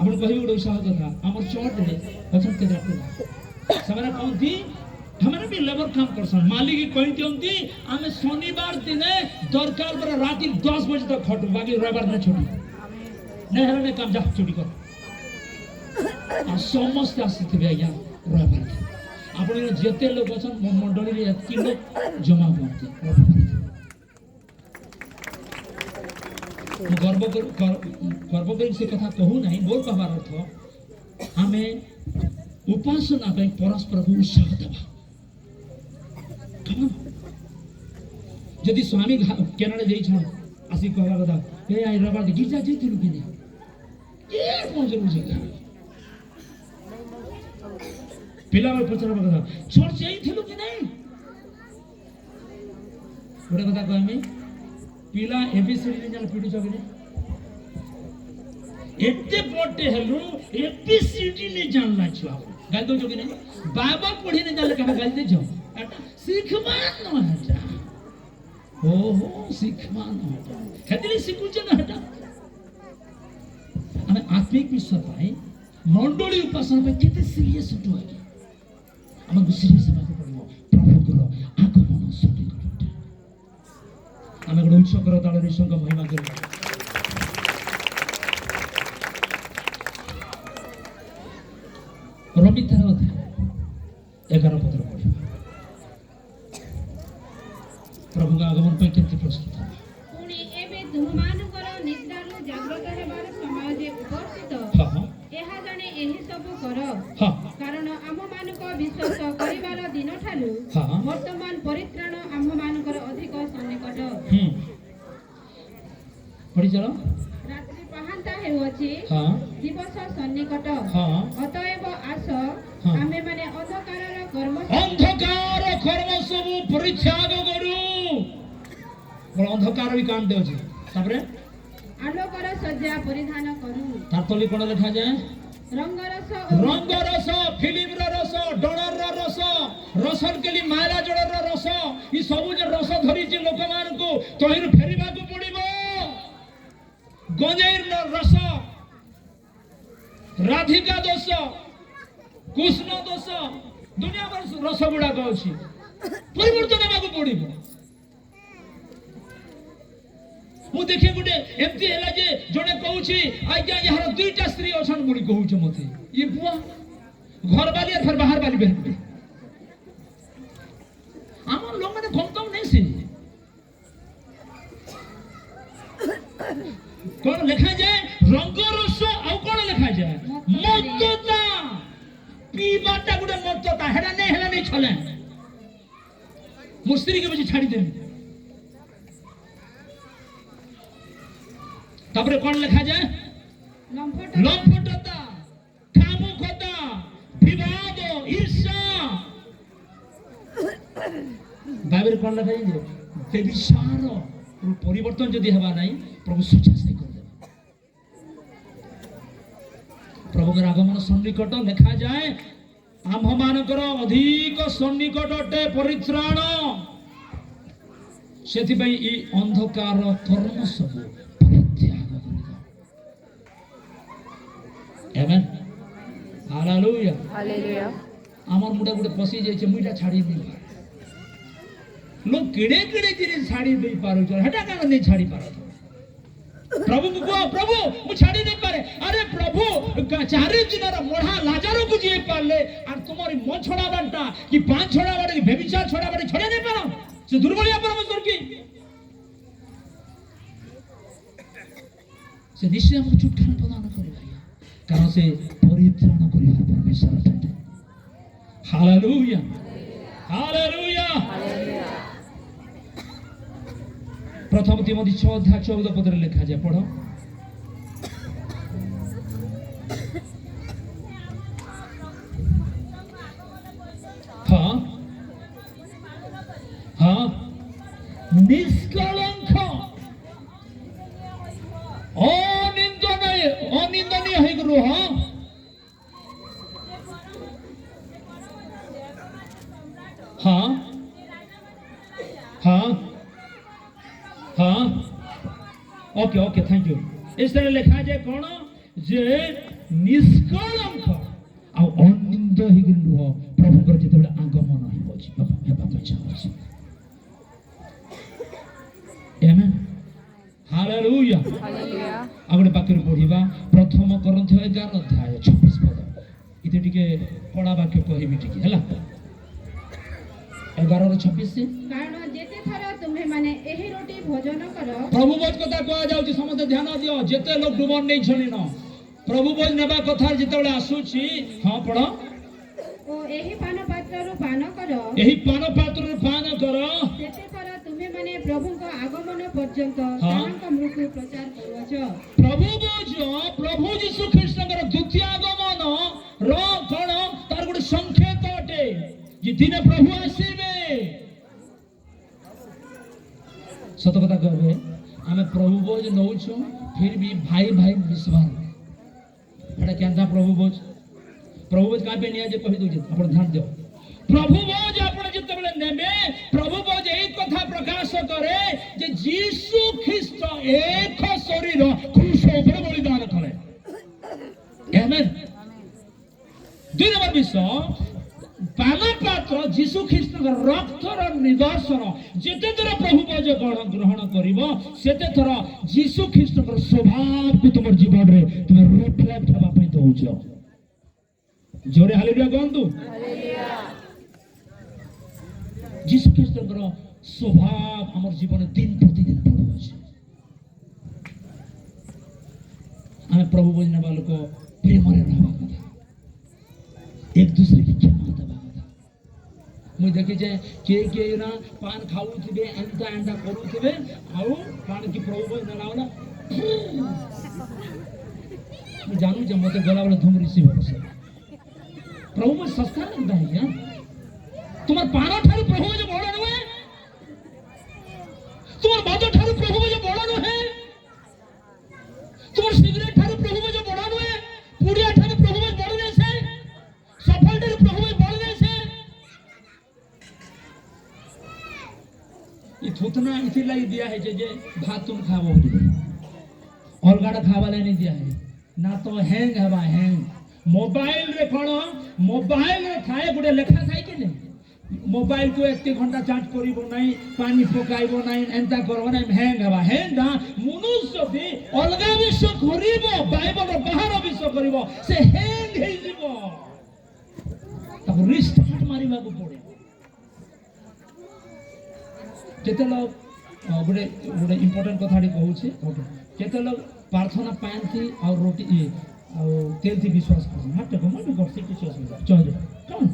अपन कहि उडो साह कथा हमर चर्च रे अचन के रखना समय कोंती हमारे भी लेबर काम करसन मालिक कहि दियंती हमें शनिवार दिन दरकार पर राति 10 बजे तक खटू बाकी रविवार में छुट्टी नहीं हमें में काम जा छुट्टी कर आ समस्त आसीथिबे या रविवार आपण जेते लोक अछन मंडली रे एतकी लोक जमा होती गर्व कर से कथा कहू नहीं मोर कहबार अर्थ हमें उपासना पे परस्पर को उत्साह देबा जदि स्वामी केनाडा जाई छन आसी कहबा कथा ए आई रबार गिरजा जैथिलु कि नहीं के पहुंचल मुझे पिला में पचरा कथा चर्च जाइथिलु कि नहीं गोटे कथा कहमी पिला एबीसीडी ने जान पीडी छबिने एते बड़े हेलु एबीसीडी ने जानला छुआ गाल दो कि नहीं बाइबल पढ़ी ने जानले कहा गाल दे जो सिखमान न हटा ओहो सिखमान न हटा हेतली सिकुचे न हटा हमें आत्मिक विश्वास पाए मंडली उपासना पे केते सीरियस होतो है हम सीरियस होते पड़ो प्रभु करो आगमन सन्निकट हमें गोटे उच्च कर ताल संग महिमा कर रवि 11 पत्र पढ़ प्रभु का आगमन पे केते प्रस्तुत है पुणी एबे तुममानकर निद्रारु जागृत हेबार समय जे उपस्थित हां हां एहा जाने एही सब कर हां कारण आममानक विश्वास करिवार दिन ठालु हां वर्तमान परित्राण आममानकर अधिक सन्निकट पढ़ी चलो रात्रि पहांता हेउछि हां दिवस सन्निकट हां अतएव आस हाँ। आमे माने अंधकारर कर्म सब परित्याग करू बोल अंधकार भी काम दे तापर आलोकर सज्जा परिधान करू तार तली कोन लिखा जाए रंग रस फिल्म रस डर रस रसन के लिए मायला जड़र रस ये सब जो रस धरी लोक मान को तहिर फेरिबा को पड़िबो गंजेर रस राधिका दोष कृष्ण दोष दुनिया भर रस गुड़ाक अच्छी परिवर्तन होगा पड़ो मु देखे गोटे एमती है जे जड़े कहूँ आज्ञा यार दुईटा स्त्री अच्छा मुड़ी कहूँ मत ये बुआ घर बाली फिर बाहर बाली बेहतर आम लोग मैंने कम कम नहीं सी कौन लिखा जाए रंग रस आउ कौन लिखा जाए मत्तता पीबाटा गोटे मत्तता हेडा नहीं छले मो स्त्री के बजे छाड़ी देनी तापरे कौन लिखा जाए लंपटता कामुकता विवाद ईर्ष्या बाइबल कौन लिखा जाए व्यभिचार परिवर्तन जदि हवा नहीं प्रभु सुचास्ती कर दे प्रभु के आगमन सन्निकट लिखा जाए आम मानकर अधिक सन्निकट अटे परित्राण से अंधकार कर्म सब परित्याग कर आमेन हालेलुया हालेलुया आमार मुंडा गोटे पसी जाइए मुईटा छाड़ी नहीं पारे लोग किड़े किड़े जिनिस छाड़ी नहीं पारो हेटा कान नहीं छाड़ी पारो प्रभु को कहो प्रभु मु छाड़ी नहीं पारे अरे प्रभु चार दिन मोढ़ा लाजारो को जी पारले और तुम्हारी मन छोड़ा बांटा कि पांच छोड़ा बाटे कि व्यभिचार छोड़ा बाटे छोड़े नहीं पारो से दुर्बलिया परमेश्वर की से निश्चय हमको छुटकारा प्रदान करेगा कारण से परित्राण करिवार परमेश्वर अटते हालेलुया हालेलुया प्रथम तिमोथी 6 अध्याय 14 पद लिखा जाए पढ़ो हाँ हाँ निष्कलंक अनिंदनीय है गुरु हाँ हाँ हाँ हाँ ओके ओके थैंक यू इस तरह लिखा जाए कौन जे निष्कलंक आ अनिंद ही गुरु प्रभु कर जिते आगमन होछि बाबा बच्चा होछि आमेन हालेलुया हालेलुया आगोटे वाक्य पढ़िबा प्रथम करंथ 11 अध्याय 26 पद इते टिके कड़ा वाक्य कहबी टिके हला 11 रो 26 से कारण जेते थरा तुम्हे माने एही रोटी भोजन करो प्रभु बोझ कथा कह जाउची समस्त ध्यान दियो जेते लोग डुबन नहीं छनी न प्रभु बोझ नेबा कथा जेते बेले आसुची हां पढ़ो ओ एही पान पात्र रो पान करो एही पान पात्र रो पान करो जेते थरा तुम्हे माने प्रभु को आगमन पर्यंत तांका मृत्यु प्रचार करूछ प्रभु बोझ प्रभु यीशु ख्रीष्टकर द्वितीय आगमन रो कोन तार गुटे संकेत अटे जे दिने प्रभु आसीबे सत कथा कहबे आमे प्रभु बोझ नौछु फिर भी भाई भाई विश्वास एटा केनता प्रभु बोझ का पे निया जे कहि दो जे अपन ध्यान दियो प्रभु बोझ आपण जते बेले नेबे प्रभु बोझ एई कथा प्रकाश करे जे यीशु ख्रीष्ट एक शरीर क्रूस ऊपर बलिदान करे आमेन दुई नंबर विषय पान पात्र यीशु ख्रीष्ट रक्तर निदर्शन जेते थर प्रभु बोझ ग्रहण करिवो सेते थर यीशु ख्रीष्ट स्वभाव को तुम जीवन रे तुम रिफ्लेक्ट हवा पे दउछो जोरे हालेलुया कहंतु हालेलुया यीशु ख्रीष्ट स्वभाव हमर जीवन दिन प्रतिदिन पड़ो अछि हमें प्रभु बोझ नेबा लोक प्रेम रे रहबा कथा एक दूसरे की क्षमा देबा कथा मुझे देखी जे के ना पान खाऊ थिबे अंता अंता करू थिबे आउ पान की प्रभु बोझ नेलावला मैं जानू जे मते गला वाला धूम रिसीव होसे प्रभु में सस्ता लगता है क्या तुम्हार पानो ठारू प्रभु में जो बड़ा नुहे तुम्हार बाजो ठारू प्रभु में जो बड़ा नुहे तुम्हार सिगरेट ठारू प्रभु में जो बड़ा नुहे पुड़िया ठारू प्रभु में सूचना इथिलागि दिया है जे भात तुम खाबो अलगाटा खावाले नहीं दिया है ना तो हैंग हवा हैंग मोबाइल रे कोन मोबाइल रे थाए गुडे लेखा थाए कि नहीं मोबाइल को 1 घंटा चार्ज करिबो नहीं पानी पकाइबो नहीं एंता करबो नहीं हैंग हवा हैंग ना मनुष्य भी अलगा विश्व करिबो बाइबल बाहर विश्व करिबो से हैंग हे जीवो तब रिस्टार्ट मारिबा को पड़े जेते लोग गुडे गुडे इंपोर्टेंट कथाडी कहूची ओके जेते लोग प्रार्थना पाएंती और रोटी ये और तेल थी विश्वास कर मत को मन को सिटी से चल जा कौन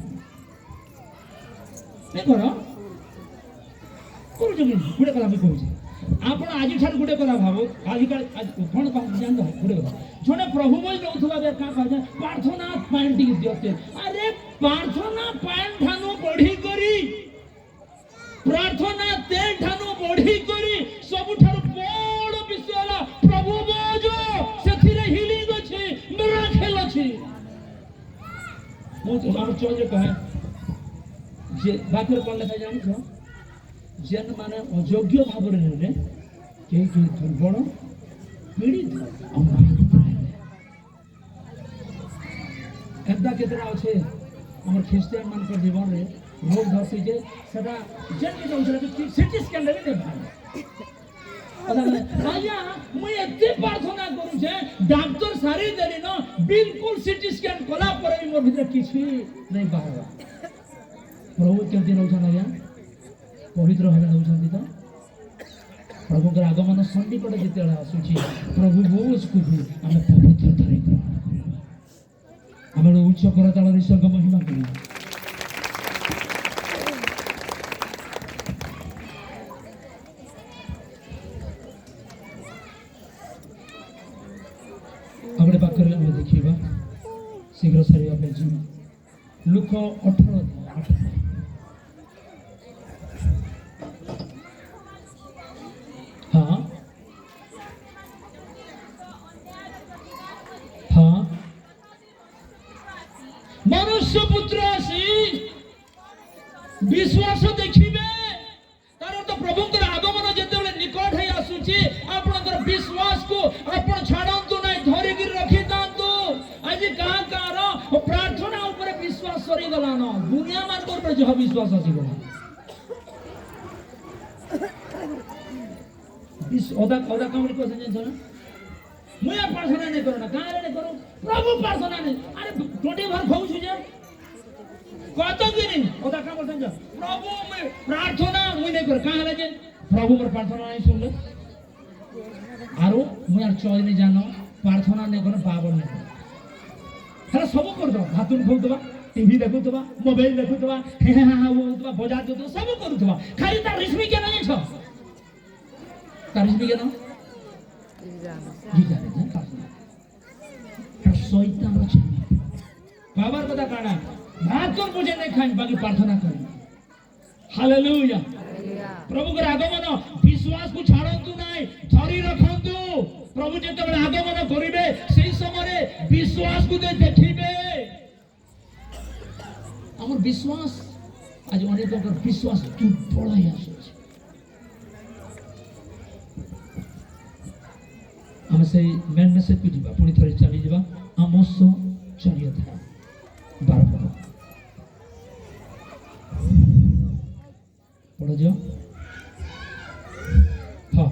नहीं करो करू जमी गुडे कला भी कहूची आपण आज ठार गुडे कला भाबो आज का कोन का जान दो गुडे कला जोने प्रभु मय नउथवा बे का कहजा प्रार्थना पाएंती दियते अरे प्रार्थना पाएं ठानु बढ़ी करी प्रार्थना तेल ठानु बढ़ी करी सब ठार बड़ विषय प्रभु बोझो सेथिरे हिलिंग अछि मिराकल अछि मो तो हम चोजे कहे जे बाकर कोन लेखा जानि छ जेन माने अयोग्य भाबरे ने के दुर्बल पीड़ित एदा केतरा अछि हमर ख्रिस्टियन मान के जीवन रे रोग धरसी जे सदा जेन के उजरा के सिटी स्कैन ले दे आया मैं एते प्रार्थना करू छे डॉक्टर सारी देली न बिल्कुल सिटी स्कैन कला पर मोर भीतर किछि नहीं बाहर प्रभु केमती रहउछन आया पवित्र भाबे रहउछन तो प्रभु के आगमन संधि पटे जेते आसुछि प्रभु बोझ को भी हम पवित्र धरि हम उच्च करताल ईश्वर को महिमा करी अपने पाखरे हम देखिबा शीघ्र सारिया पे जी लुक 18 हाँ हाँ मनुष्य पुत्र आसी विश्वास देखिबे कारण तो प्रभुकर आगमन जेतेबेले निकट है आसुची आपनकर विश्वास को आपण छाडंतु नै धरि गिर रखि दांतु आज कहां कार प्रार्थना ऊपर विश्वास सरी गला न दुनिया मान पर जो विश्वास आसी गला इस ओदा ओदा कमर को संजन छ मुया प्रार्थना नहीं करो ना कहां रे करो प्रभु प्रार्थना नहीं अरे टोटी भर खाऊ छु जे कत गिनी ओदा कमर संजन प्रभु में प्रार्थना मुई नहीं कर कहां लगे प्रभु पर प्रार्थना नहीं सुन ले आरो मुयार चोय नहीं जानो प्रार्थना नहीं करो पावन नहीं हला सब कर दो भातुन खोदबा टीवी देखुतबा मोबाइल देखुतबा हे हा हा बोलतबा बजा देतो सब करूतबा खाली ता रिश्मी के नहीं छ ता रिश्मी के ना जी जाने ना प्रार्थना शैतान छ बाबर कथा काना भातुन पूजे नहीं खाई बाकी प्रार्थना करी हालेलुया प्रभु के आगमन विश्वास को छाड़ंतु नहीं धरी रखंतु प्रभु जेते आगमन करिवे सेही समय विश्वास को देखिबे हमर विश्वास आज अनेक प्रकार विश्वास दुर्बल है आसुछि हम से मेन मेसेज को जीवा पुनी थरे चली जीवा आमोस 4 अध्याय 12 पद पढ़ो जो हाँ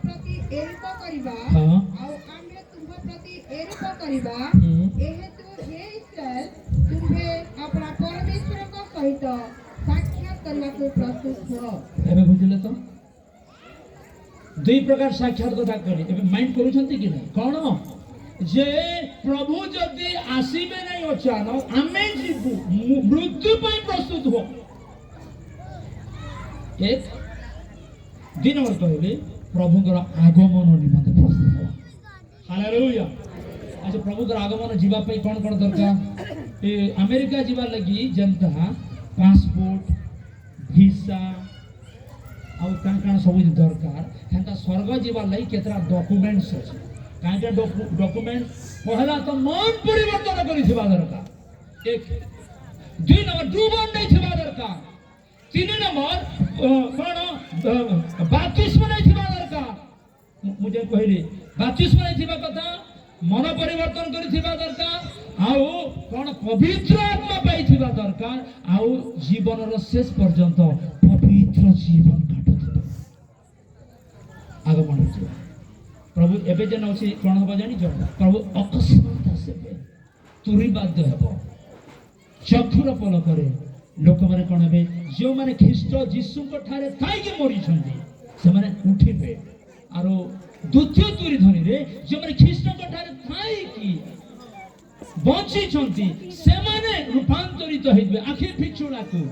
प्रति एरूप करिबा हाँ आ आमे तुम प्रति एरूप करिबा एहेतु हे इस्राएल तुम्हे अपना परमेश्वर को सहित साक्षात करने को प्रस्तुत हो एबे बुझले तो दुई प्रकार साक्षात कथा करी एबे माइंड करूछंती कि नहीं कोन जे प्रभु जदी आसीबे नहीं अचानक आमे जीवु मृत्यु पई प्रस्तुत हो एक दिन और कहले प्रभुकर आगमन निमंते प्रस्तुत हो हालेलुया आज प्रभुकर आगमन जीवा पई कोन कोन दरकार ए अमेरिका जीवा लगी जनता पासपोर्ट वीसा और कां सब दरकार हेंता स्वर्ग जीवा लई केतरा डॉक्यूमेंट्स अछि कांटा डॉक्यूमेंट पहला तो मन परिवर्तन करी थिबा दरकार एक दुई नंबर डूबन नहीं थिबा दरकार तीन नंबर कौन बाप्तिस्म नहीं थिबा दरकार मुझे कहली बाप्तिस्म नहीं थिबा कथा मन परिवर्तन करी थिबा दरकार आउ कौन पवित्र आत्मा पाई थिबा दरकार आउ जीवन रो शेष पर्यंत पवित्र जीवन काटुथिबा आगमन होइबा प्रभु एबे जन अछि कोन होबा जानि जो प्रभु अकस्मात आसेबे तुरी बाध्य हेबो चक्षुर पल करे लोक माने कोन हेबे जो माने ख्रीष्ट यीशु को ठारे थाई के मरि छथि से माने उठिबे आरो द्वितीय तुरी ध्वनि रे जो माने ख्रीष्ट को ठारे थाई की बंची छथि से माने रूपांतरित होइबे आखिर फिचुड़ा को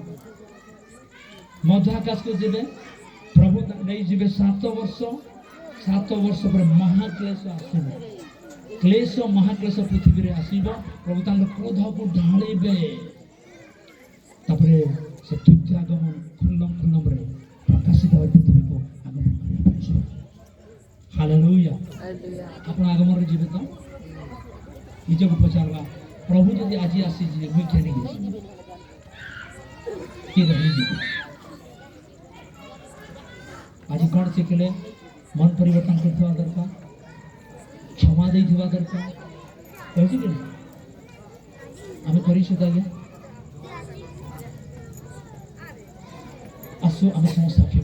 मध्य आकाश को जेबे प्रभु नहीं जेबे 7 वर्ष पर महाक्लेश आसीबो क्लेश महाक्लेश पृथ्वी रे आसीबो प्रभु तांकर क्रोध को ढाळिबे तापरे से तुत्य आगमन खुल्लम रे प्रकाशित हो पृथ्वी को आगमन करिबे हालेलुया आपण आगमन रे जीवित निज को पचारबा प्रभु यदि आज आसी जे मुई केने गे की रही जी आज कोन सिखले मन परिवर्तन करथवा दरकार क्षमा देइथवा दरकार कहछि कि आमे करि सुदा गे आसो आमे समस्त साक्षी